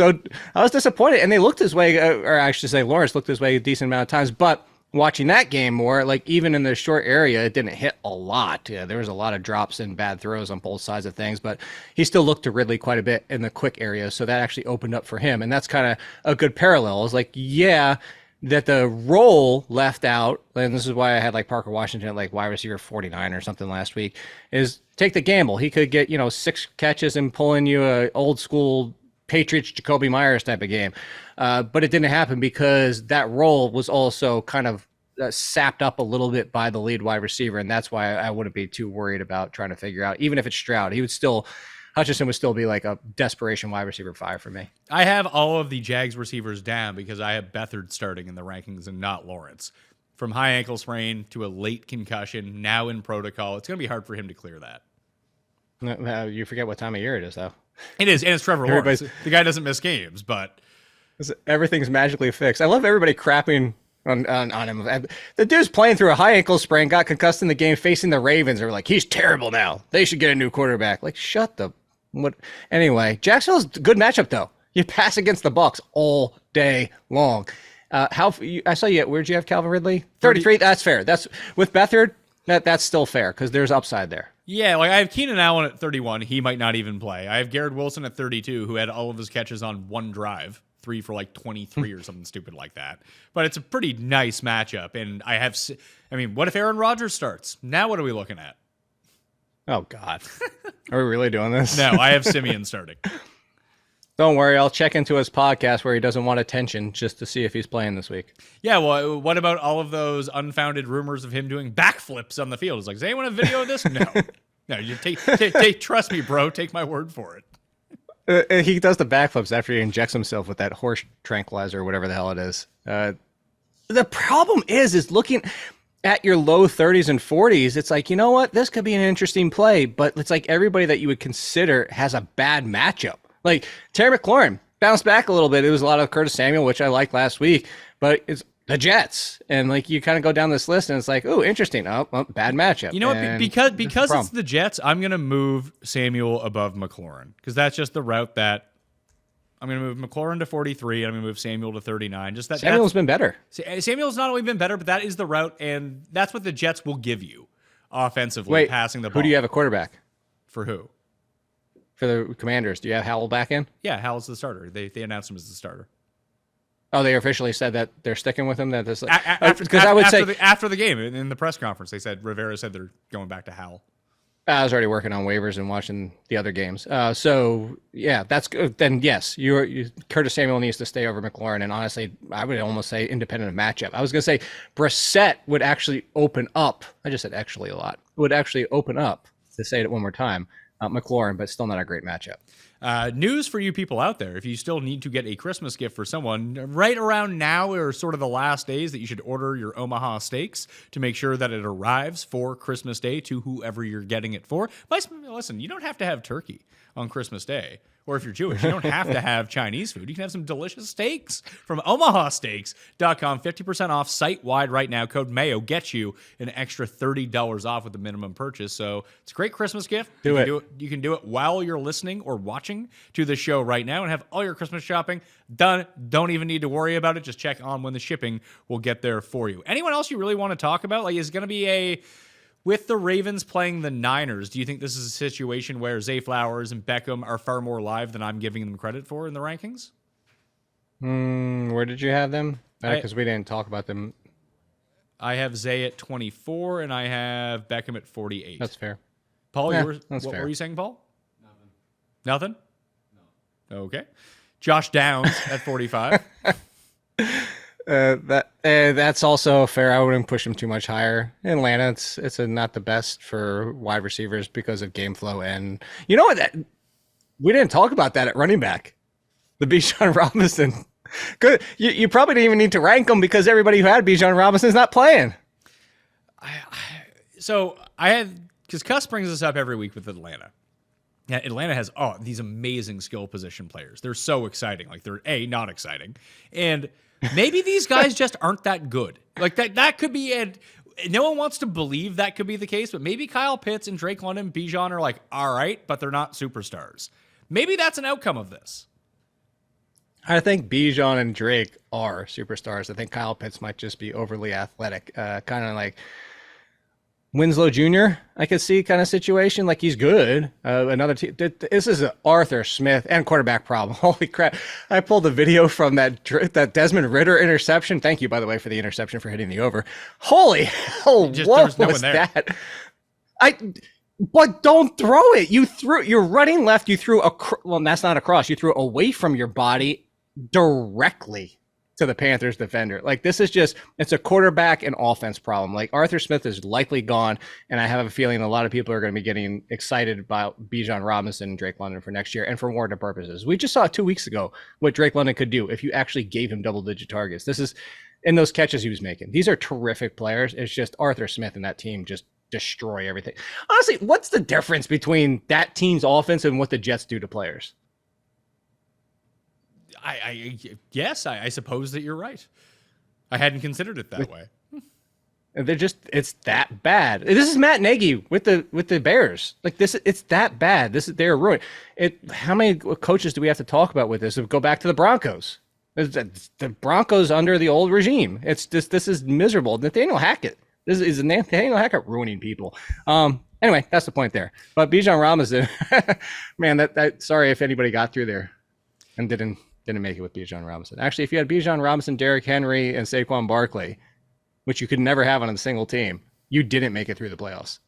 disappointed. And they looked his way, or I should say Lawrence looked his way a decent amount of times. But watching that game more, like even in the short area, it didn't hit a lot. Yeah, there was a lot of drops and bad throws on both sides of things, but he still looked to Ridley quite a bit in the quick area, so that actually opened up for him, and that's kind of a good parallel. It's like, yeah, that the role left out, and this is why I had like Parker Washington at like wide receiver 49 or something last week, is take the gamble. He could get 6 catches and pull in you a old school Patriots Jacoby Myers type of game. But it didn't happen because that role was also kind of sapped up a little bit by the lead wide receiver. And that's why I wouldn't be too worried about trying to figure out, even if it's Stroud, Hutchinson would still be like a desperation wide receiver 5 for me.
I have all of the Jags receivers down because I have Beathard starting in the rankings and not Lawrence. From high ankle sprain to a late concussion, now in protocol, it's going to be hard for him to clear that.
You forget what time of year it is, though.
It is, and it's Trevor Lawrence. The guy doesn't miss games, but
everything's magically fixed. I love everybody crapping on him. The dude's playing through a high ankle sprain, got concussed in the game, facing the Ravens. They're like, he's terrible now. They should get a new quarterback. Like, shut the what? Anyway, Jacksonville's a good matchup though. You pass against the Bucs all day long. I saw you. Where'd you have Calvin Ridley? 33. That's fair. That's with Beathard. That's still fair because there's upside there.
Yeah, like I have Keenan Allen at 31. He might not even play. I have Garrett Wilson at 32, who had all of his catches on one drive, 3 for like 23 or something stupid like that. But it's a pretty nice matchup. And what if Aaron Rodgers starts? Now what are we looking at?
Oh, God. Are we really doing this?
No, I have Simeon starting.
Don't worry. I'll check into his podcast where he doesn't want attention just to see if he's playing this week.
Yeah, well, what about all of those unfounded rumors of him doing backflips on the field? It's like, does anyone have video of this? No. No, you trust me, bro. Take my word for
it. He does the backflips after he injects himself with that horse tranquilizer or whatever the hell it is. The problem is looking at your low 30s and 40s, it's like, you know what? This could be an interesting play, but it's like everybody that you would consider has a bad matchup. Like Terry McLaurin bounced back a little bit. It was a lot of Curtis Samuel, which I liked last week, but it's the Jets. And like you kind of go down this list and it's like, oh, interesting. Oh, well, bad matchup.
You know what?
And
Because
this is
it's
problem.
the Jets, I'm gonna move Samuel above McLaurin because that's just the route that I'm gonna move McLaurin to 43. I'm gonna move Samuel to 39. Just that
Samuel's been better.
Samuel's not only been better, but that is the route, and that's what the Jets will give you offensively,
Wait,
passing the ball.
who do you have a quarterback
For who?
for the Commanders? Do you have Howell back in?
Yeah, Hal's the starter. They announced him as the starter.
Oh, they officially said that they're sticking with him. That this
Because
I would say
after the game in the press conference, they said Rivera said they're going back to Hal.
I was already working on waivers and watching the other games. So yeah, that's good. Then yes, Curtis Samuel needs to stay over McLaurin. And honestly, I would almost say independent of matchup. I was going to say Brissett would actually open up. I just said actually a lot. Would actually open up, to say it one more time, McLaurin, but still not a great matchup.
News for you people out there. If you still need to get a Christmas gift for someone, right around now are sort of the last days that you should order your Omaha steaks to make sure that it arrives for Christmas Day to whoever you're getting it for. But listen, you don't have to have turkey on Christmas Day. Or if you're Jewish, you don't have to have Chinese food. You can have some delicious steaks from omahasteaks.com. 50% off site-wide right now. Code MAYO gets you an extra $30 off with the minimum purchase. So it's a great Christmas gift. You can do it while you're listening or watching to the show right now and have all your Christmas shopping done. Don't even need to worry about it. Just check on when the shipping will get there for you. Anyone else you really want to talk about? Like, is it going to be with the Ravens playing the Niners, do you think this is a situation where Zay Flowers and Beckham are far more live than I'm giving them credit for in the rankings?
Where did you have them? Because we didn't talk about them.
I have Zay at 24, and I have Beckham at 48.
That's fair.
Paul,
Yeah,
what
that's fair.
were you saying, Paul? Nothing? No. Okay. Josh Downs at 45.
That's also fair. I wouldn't push him too much higher. In Atlanta, it's not the best for wide receivers because of game flow. And you know what? We didn't talk about that at running back. The Bijan Robinson. Good. You probably didn't even need to rank them because everybody who had Bijan Robinson is not playing.
Because Cuss brings this up every week with Atlanta. Yeah, Atlanta has these amazing skill position players. They're so exciting. Like they're not exciting, and maybe these guys just aren't that good. Like that could be it. No one wants to believe that could be the case, but maybe Kyle Pitts and Drake London, Bijan are like all right, but they're not superstars. Maybe that's an outcome of this.
I think Bijan and Drake are superstars. I think Kyle Pitts might just be overly athletic, kind of like Winslow Jr. I could see kind of situation. Like he's good. Another team. This is an Arthur Smith and quarterback problem. Holy crap! I pulled the video from that Desmond Ridder interception. Thank you, by the way, for the interception for hitting the over. Holy hell! What was that? But don't throw it. You're running left. You threw well, that's not a cross. You threw away from your body directly to the Panthers defender. Like this is it's a quarterback and offense problem. Like Arthur Smith is likely gone, and I have a feeling a lot of people are going to be getting excited about Bijan Robinson and Drake London for next year and for warranted purposes. We just saw 2 weeks ago what Drake London could do if you actually gave him double-digit targets. This is in those catches he was making. These are terrific players. It's just Arthur Smith and that team just destroy everything. Honestly, what's the difference between that team's offense and what the Jets do to players?
I suppose that you're right. I hadn't considered it that way.
It's that bad. This is Matt Nagy with the Bears. Like this, it's that bad. They're ruined. How many coaches do we have to talk about with this? Go back to the Broncos. The Broncos under the old regime. This is miserable. Nathaniel Hackett. This is Nathaniel Hackett ruining people. Anyway, that's the point there. But Bijan Robinson, man, that sorry if anybody got through there and didn't make it with Bijan Robinson. Actually, if you had Bijan Robinson, Derrick Henry, and Saquon Barkley, which you could never have on a single team, you didn't make it through the playoffs.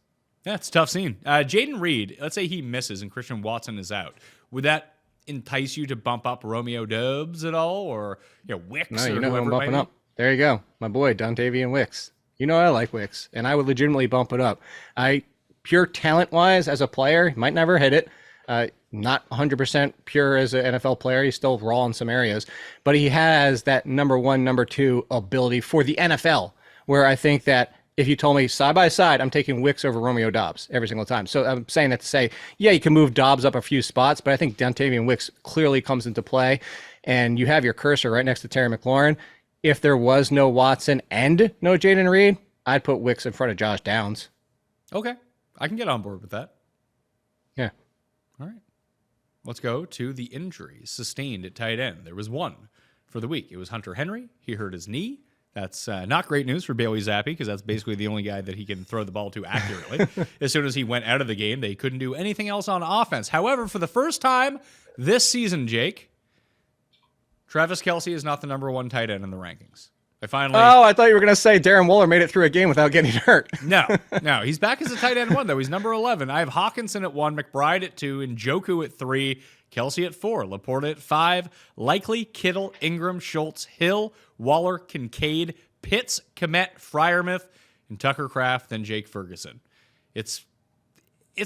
Yeah, it's a tough scene. Jaden Reed, let's say he misses and Christian Watson is out. Would that entice you to bump up Romeo Doubs at all? Or Wicks?
No, you
or
know who I'm
whoever
bumping up. There you go. My boy, Dontavian Wicks. You know I like Wicks, and I would legitimately bump it up. Pure talent-wise as a player, might never hit it. Not 100% pure as an NFL player. He's still raw in some areas, but he has that number one, number two ability for the NFL, where I think that if you told me side by side, I'm taking Wicks over Romeo Doubs every single time. So I'm saying that to say, yeah, you can move Doubs up a few spots, but I think Dontavian Wicks clearly comes into play, and you have your cursor right next to Terry McLaurin. if there was no Watson and no Jaden Reed, I'd put Wicks in front of Josh Downs.
Okay. I can get on board with that.
Yeah.
All right. Let's go to the injuries sustained at tight end. There was one for the week. It was Hunter Henry. He hurt his knee. That's not great news for Bailey Zappi because that's basically the only guy that he can throw the ball to accurately. As soon as he went out of the game, they couldn't do anything else on offense. However, for the first time this season, Jake, Travis Kelce is not the number one tight end in the rankings. I thought you were going to say Darren Waller made it through a game without getting hurt. No. He's back as a tight end 1, though. He's number 11. I have Hawkinson at 1, McBride at 2, Njoku at 3, Kelce at 4, Laporta at 5, Likely, Kittle, Ingram, Schultz, Hill, Waller, Kincaid, Pitts, Kmet, Freiermuth, and Tucker Kraft, then Jake Ferguson. It's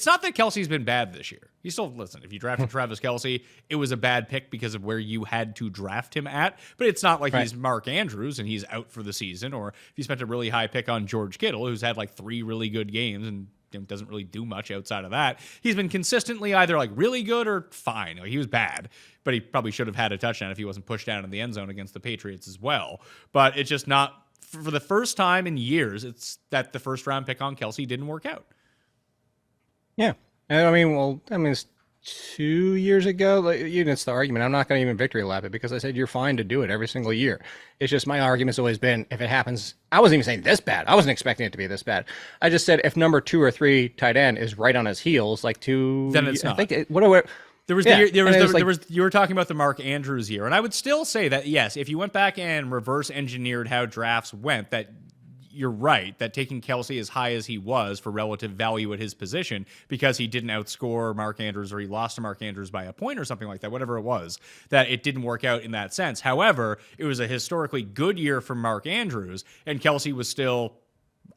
not that Kelsey's been bad this year. You still, listen, if you drafted Travis Kelce, it was a bad pick because of where you had to draft him at. But it's not like he's Mark Andrews and he's out for the season. Or if you spent a really high pick on George Kittle, who's had like 3 really good games and doesn't really do much outside of that. He's been consistently either like really good or fine. Like, he was bad, but he probably should have had a touchdown if he wasn't pushed down in the end zone against the Patriots as well. But it's just not, for the first time in years, it's that the first round pick on Kelce didn't work out.
Yeah. It's 2 years ago. It's the argument. I'm not going to even victory lap it because I said you're fine to do it every single year. It's just my argument's always been if it happens. I wasn't even saying this bad. I wasn't expecting it to be this bad. I just said if number 2 or 3 tight end is right on his heels, like 2.
Then it's not.
I think you
were talking about the Mark Andrews year, and I would still say that yes, if you went back and reverse engineered how drafts went, that you're right, that taking Kelce as high as he was for relative value at his position because he didn't outscore Mark Andrews or he lost to Mark Andrews by a point or something like that, whatever it was, that it didn't work out in that sense. However, it was a historically good year for Mark Andrews, and Kelce was still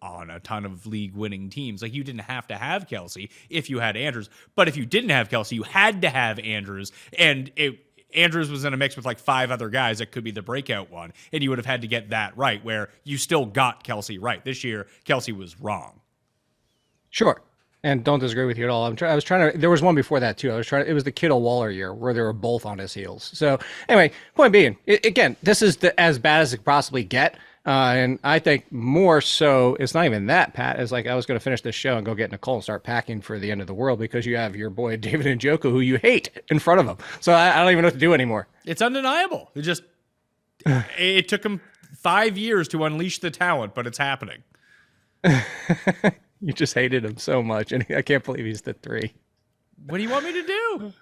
on a ton of league-winning teams. Like, you didn't have to have Kelce if you had Andrews, but if you didn't have Kelce, you had to have Andrews, and Andrews was in a mix with like 5 other guys that could be the breakout one, and you would have had to get that right, where you still got Kelce right. This year, Kelce was wrong.
Sure. And don't disagree with you at all. I was trying to, there was one before that too. It was the Kittle Waller year where they were both on his heels. So anyway, point being, again, this is as bad as it could possibly get. And I think more so, it's not even that, Pat. It's like I was going to finish this show and go get Nicole and start packing for the end of the world because you have your boy David Njoku, who you hate, in front of him. So I don't even know what to do anymore.
It's undeniable. It took him 5 years to unleash the talent, but it's happening.
You just hated him so much, and I can't believe he's the 3.
What do you want me to do?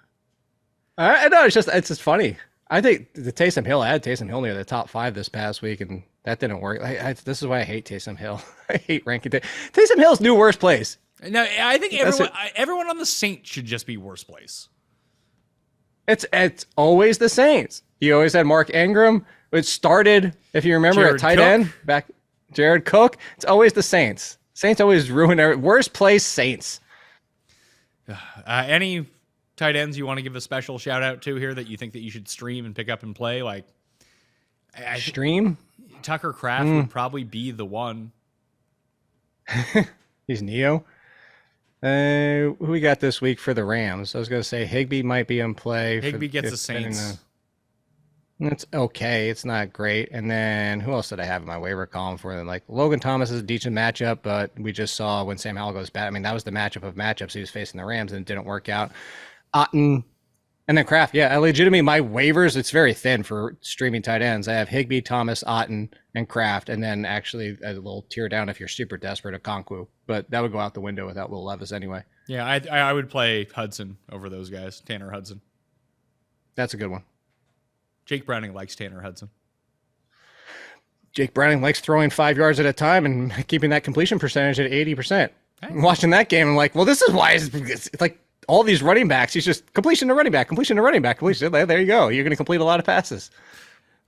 I know, it's just funny. I think the Taysom Hill, I had Taysom Hill near the top 5 this past week, and that didn't work. This is why I hate Taysom Hill. I hate ranking Taysom Hill's new worst place.
No, I think everyone on the Saints should just be worst place.
It's always the Saints. You always had Mark Ingram. It started, if you remember,
Jared
at tight
Cook.
end back. Jared Cook. It's always the Saints. Saints always ruin their worst place. Saints.
Any tight ends you want to give a special shout out to here that you think that you should stream and pick up and play? Like,
Stream?
Tucker Kraft would probably be the one.
He's Neo. Who we got this week for the Rams? I was going to say Higbee might be in play.
Higbee gets the Saints.
It's okay. It's not great. And then who else did I have in my waiver column for them? Like Logan Thomas is a decent matchup, but we just saw when Sam Howell goes bad. I mean, that was the matchup of matchups. He was facing the Rams and it didn't work out. Otten and then Kraft. Yeah, I legitimately, my waivers, it's very thin for streaming tight ends. I have Higbee, Thomas, Otten, and Kraft. And then actually a little tear down if you're super desperate, Okonkwo. But that would go out the window without Will Levis anyway.
Yeah, I would play Hudson over those guys. Tanner Hudson.
That's a good one.
Jake Browning likes Tanner Hudson.
Jake Browning likes throwing 5 yards at a time and keeping that completion percentage at 80%.
Hey.
Watching that game, I'm like, well, this is why it's like all these running backs. He's just completion to running back, completion to running back, completion. There you go. You're going to complete a lot of passes.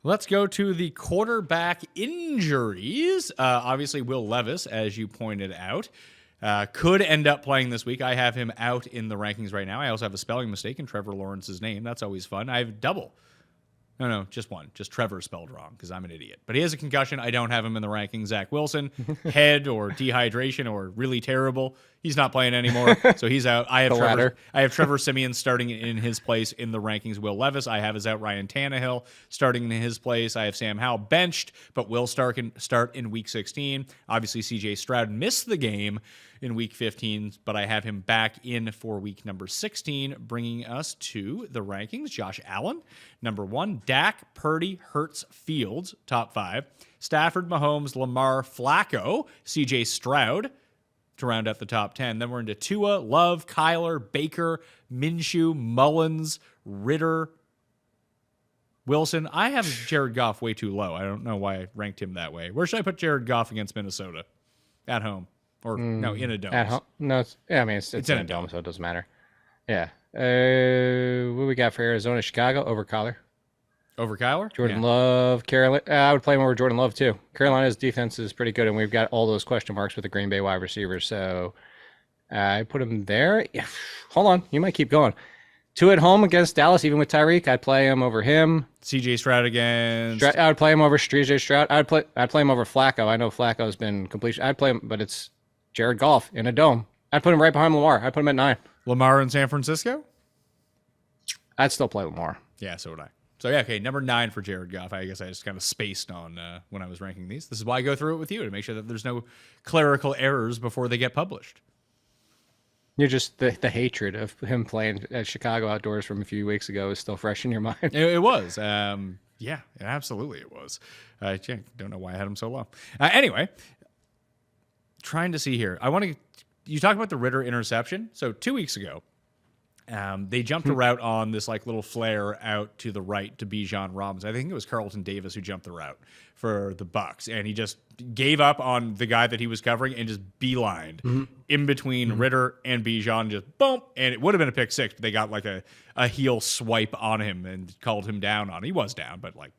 Let's go to the quarterback injuries. Obviously, Will Levis, as you pointed out, could end up playing this week. I have him out in the rankings right now. I also have a spelling mistake in Trevor Lawrence's name. That's always fun. I have double No, just one. Just Trevor spelled wrong because I'm an idiot. But he has a concussion. I don't have him in the rankings. Zach Wilson, head or dehydration or really terrible. He's not playing anymore, so he's out. I have Trevor Simeon starting in his place in the rankings. Will Levis, I have as out Ryan Tannehill starting in his place. I have Sam Howell benched, but will start in Week 16. Obviously, C.J. Stroud missed the game in Week 15, but I have him back in for week number 16, bringing us to the rankings. Josh Allen, number 1. Dak, Purdy, Hurts, Fields, top 5. Stafford, Mahomes, Lamar, Flacco, C.J. Stroud to round out the top 10. Then we're into Tua, Love, Kyler, Baker, Minshew, Mullins, Ritter, Wilson. I have Jared Goff way too low. I don't know why I ranked him that way. Where should I put Jared Goff against Minnesota? At home. Or no, in a dome.
At home? No, it's in a dome, so it doesn't matter. Yeah. What we got for Arizona? Chicago over Kyler.
Over Kyler?
Jordan Love, Carolina. I would play him over Jordan Love too. Carolina's defense is pretty good, and we've got all those question marks with the Green Bay wide receivers. So I put him there. Yeah. Hold on, you might keep going. 2 at home against Dallas, even with Tyreek. I'd play him over him.
C.J. Stroud against.
I would play him over C.J. Stroud. I'd play him over Flacco. I know Flacco's been completion. I'd play him, but it's Jared Goff in a dome. I'd put him right behind Lamar. I'd put him at 9.
Lamar in San Francisco?
I'd still play Lamar.
Yeah, so would I. So, yeah, okay, number 9 for Jared Goff. I guess I just kind of spaced on when I was ranking these. This is why I go through it with you, to make sure that there's no clerical errors before they get published.
You're just the hatred of him playing at Chicago outdoors from a few weeks ago is still fresh in your mind.
It was. Yeah, absolutely it was. Don't know why I had him so low. Anyway, trying to see here. You talk about the Ritter interception. So 2 weeks ago, they jumped a route on this like little flare out to the right to Bijan Robinson. I think it was Carlton Davis who jumped the route for the Bucs, and he just gave up on the guy that he was covering and just beelined in between Ritter and Bijan, just boom, and it would have been a pick 6, but they got like a heel swipe on him and called him down on. He was down, but like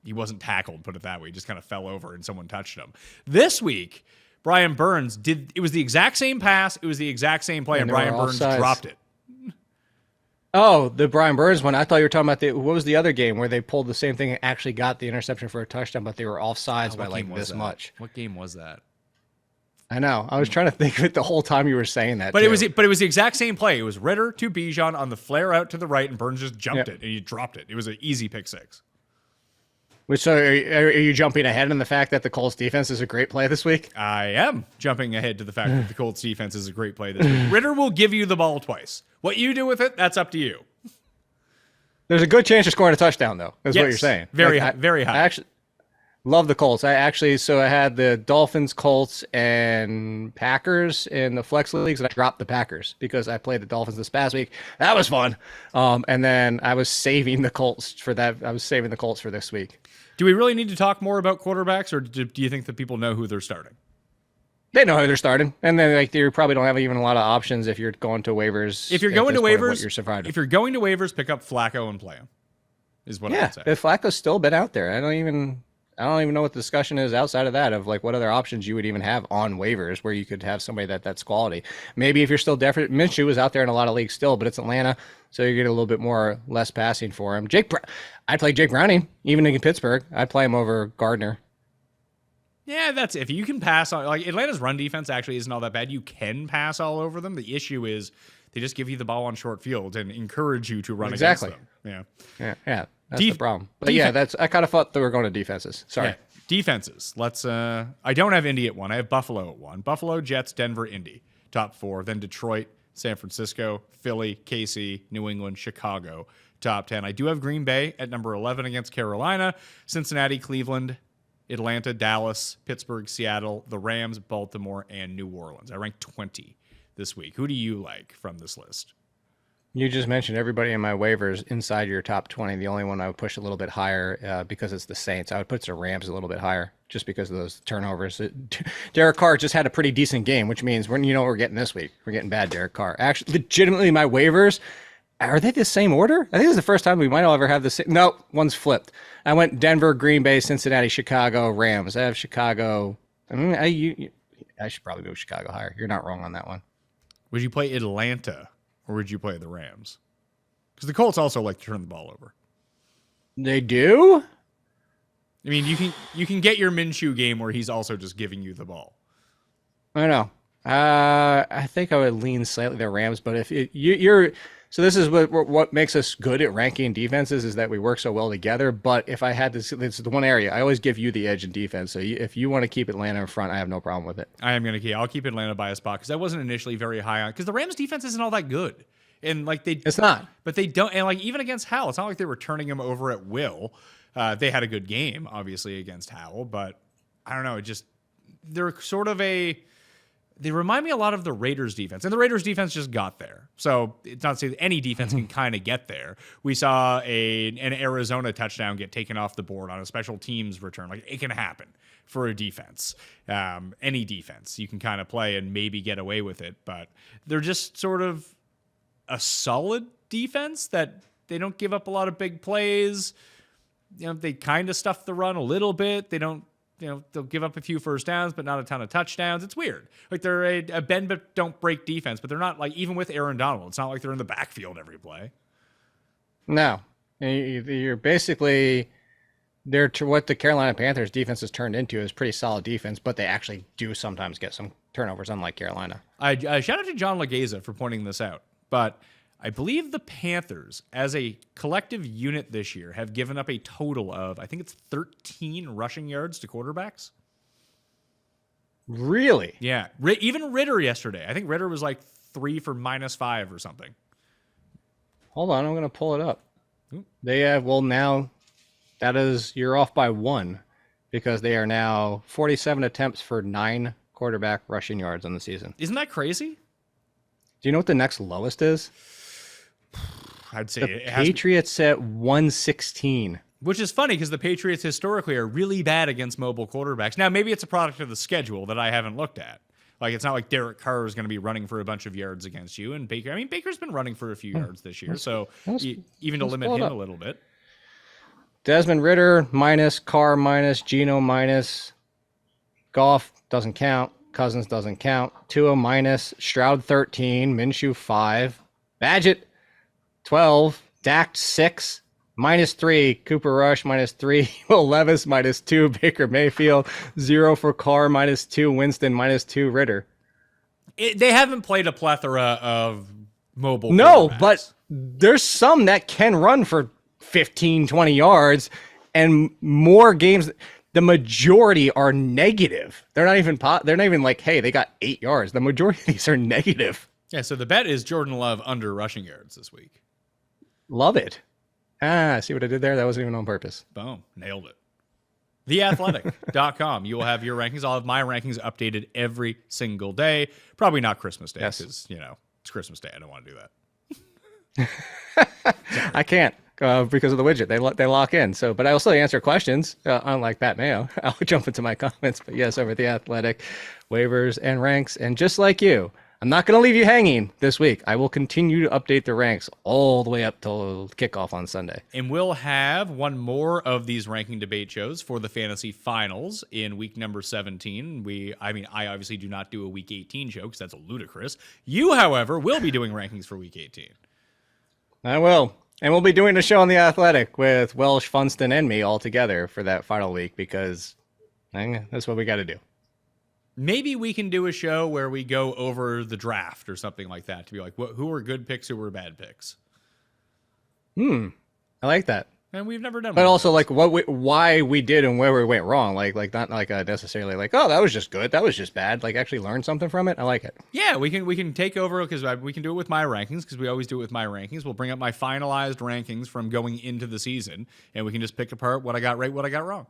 he wasn't tackled, put it that way. He just kind of fell over and someone touched him. This week, Brian Burns it was the exact same pass, it was the exact same play, and Brian Burns dropped it.
Oh, the Brian Burns one. I thought you were talking about what was the other game where they pulled the same thing and actually got the interception for a touchdown, but they were offsides by like this much.
What game was that?
I know. I was trying to think of it the whole time you were saying that.
But it was the exact same play. It was Ritter to Bijan on the flare out to the right, and Burns just jumped it and he dropped it. It was an easy pick 6.
So are you jumping ahead in the fact that the Colts defense is a great play this week?
I am jumping ahead to the fact that the Colts defense is a great play this week. Ritter will give you the ball twice. What you do with it, that's up to you.
There's a good chance you're scoring a touchdown, though, is what you're saying.
Very high. Very high.
I actually love the Colts. I had the Dolphins, Colts, and Packers in the flex leagues, and I dropped the Packers because I played the Dolphins this past week. That was fun. And then I was saving the Colts for that. I was saving the Colts for this week.
Do we really need to talk more about quarterbacks, or do you think that people know who they're starting?
They know who they're starting, and then you probably don't have even a lot of options if you're going to waivers.
If you're going to waivers, pick up Flacco and play him. Is what I would say.
If Flacco's still been out there, I don't even know what the discussion is outside of that of like what other options you would even have on waivers where you could have somebody that's quality. Maybe if you're still desperate, Minshew is out there in a lot of leagues still, but it's Atlanta, so you get a little bit less passing for him. I'd play Jake Browning even in Pittsburgh. I'd play him over Gardner.
Yeah, that's if you can pass on. Like Atlanta's run defense actually isn't all that bad. You can pass all over them. The issue is they just give you the ball on short fields and encourage you to run against them.
Yeah. That's the problem. But I kind of thought they were going to defenses. Sorry.
Yeah. Defenses. Let's. I don't have Indy at 1. I have Buffalo at 1. Buffalo, Jets, Denver, Indy, top 4. Then Detroit, San Francisco, Philly, KC, New England, Chicago, top 10. I do have Green Bay at number 11 against Carolina, Cincinnati, Cleveland, Atlanta, Dallas, Pittsburgh, Seattle, the Rams, Baltimore, and New Orleans. I ranked 20 this week. Who do you like from this list?
You just mentioned everybody in my waivers inside your top 20. The only one I would push a little bit higher because it's the Saints. I would put the Rams a little bit higher just because of those turnovers. Derek Carr just had a pretty decent game, which means what we're getting this week. We're getting bad Derek Carr. Actually, legitimately, my waivers, are they the same order? I think this is the first time we might ever have the same. No, one's flipped. I went Denver, Green Bay, Cincinnati, Chicago, Rams. I have Chicago. I should probably go Chicago higher. You're not wrong on that one.
Would you play Atlanta or would you play the Rams? Because the Colts also like to turn the ball over.
They do?
I mean, you can get your Minshew game where he's also just giving you the ball.
I don't know. I think I would lean slightly the Rams, but if you're so this is what makes us good at ranking defenses is that we work so well together. But if I had this is the one area I always give you the edge in defense. So if you want to keep Atlanta in front, I have no problem with it.
I'll keep Atlanta by a spot because I wasn't initially very high on because the Rams defense isn't all that good. And like
It's not.
but they don't. And like even against Howell, it's not like they were turning him over at will. They had a good game, obviously, against Howell, but I don't know. They're sort of they remind me a lot of the Raiders defense, and the Raiders defense just got there. So it's not to say that any defense can kind of get there. We saw an Arizona touchdown get taken off the board on a special teams return. Like it can happen for a defense. Any defense you can kind of play and maybe get away with it, but they're just sort of a solid defense that they don't give up a lot of big plays. You know, they kind of stuff the run a little bit. They don't, they'll give up a few first downs, but not a ton of touchdowns. It's weird. Like they're a bend but don't break defense, but they're not like, even with Aaron Donald, it's not like they're in the backfield every play.
No. You're basically, what the Carolina Panthers defense has turned into is pretty solid defense, but they actually do sometimes get some turnovers, unlike Carolina.
I shout out to John Legeza for pointing this out, but I believe the Panthers, as a collective unit this year, have given up a total of, I think it's 13 rushing yards to quarterbacks.
Really?
Yeah. Even Ritter yesterday. I think Ritter was like 3 for -5 or something.
Hold on, I'm going to pull it up. They have, now that is, you're off by 1 because they are now 47 attempts for 9 quarterback rushing yards on the season.
Isn't that crazy?
Do you know what the next lowest is?
I'd say
The Patriots at 116.
Which is funny because the Patriots historically are really bad against mobile quarterbacks. Now, maybe it's a product of the schedule that I haven't looked at. Like, it's not like Derek Carr is going to be running for a bunch of yards against you. And Baker's been running for a few yards this year. So even to limit him a little bit.
Desmond Ritter minus, Carr minus, Geno minus, Goff doesn't count, Cousins doesn't count, Tua minus, Stroud 13, Minshew 5, Badgett 12, Dak 6, -3, Cooper Rush -3, Will Levis -2, Baker Mayfield 0 for Carr -2, Winston -2, Ritter.
They haven't played a plethora of mobile
No,
quarterbacks.
but there's some that can run for 15, 20 yards, and more games. The majority are negative. They're not even like, hey, they got 8 yards. The majority of these are negative.
Yeah, so the bet is Jordan Love under rushing yards this week.
Love it. See what I did there? That wasn't even on purpose.
Boom. Nailed it. TheAthletic.com. You will have your rankings. I'll have my rankings updated every single day. Probably not Christmas Day because, it's Christmas Day. I don't want to do that.
I can't because of the widget. They lock in. So, but I will still answer questions, unlike Pat Mayo. I'll jump into my comments. But yes, over at The Athletic, waivers and ranks. And just like you, I'm not going to leave you hanging this week. I will continue to update the ranks all the way up till kickoff on Sunday.
And we'll have one more of these ranking debate shows for the fantasy finals in week number 17. I obviously do not do a week 18 show because that's ludicrous. You, however, will be doing rankings for week 18.
I will. And we'll be doing a show on The Athletic with Welsh, Funston, and me all together for that final week because that's what we got to do.
Maybe we can do a show where we go over the draft or something like that to be like, who were good picks, who were bad picks.
I like that.
And we've never done.
But also like why we did and where we went wrong. Like not like necessarily like, oh, that was just good, that was just bad. Like actually learn something from it. I like it.
Yeah, we can take over because we can do it with my rankings because we always do it with my rankings. We'll bring up my finalized rankings from going into the season, and we can just pick apart what I got right, what I got wrong.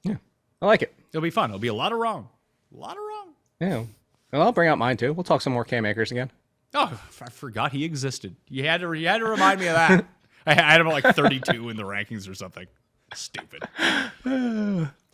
Yeah, I like it.
It'll be fun. It'll be a lot of wrong. A lot of wrong.
Yeah. Well, I'll bring out mine too. We'll talk some more Cam Akers again.
Oh, I forgot he existed. You had to remind me of that. I had him at like 32 in the rankings or something. Stupid.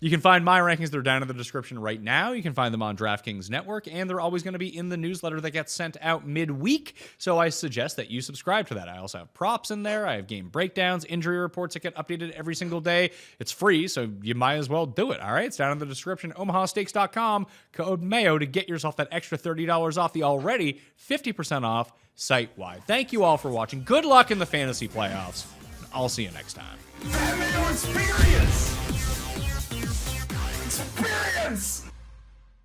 You can find my rankings. They're down in the description right now. You can find them on DraftKings Network, and they're always going to be in the newsletter that gets sent out midweek. So I suggest that you subscribe to that. I also have props in there. I have game breakdowns, injury reports that get updated every single day. It's free, so you might as well do it. All right, it's down in the description. OmahaSteaks.com, code Mayo to get yourself that extra $30 off the already 50% off site-wide. Thank you all for watching. Good luck in the fantasy playoffs. I'll see you next time.
That Mayo experience! Experience!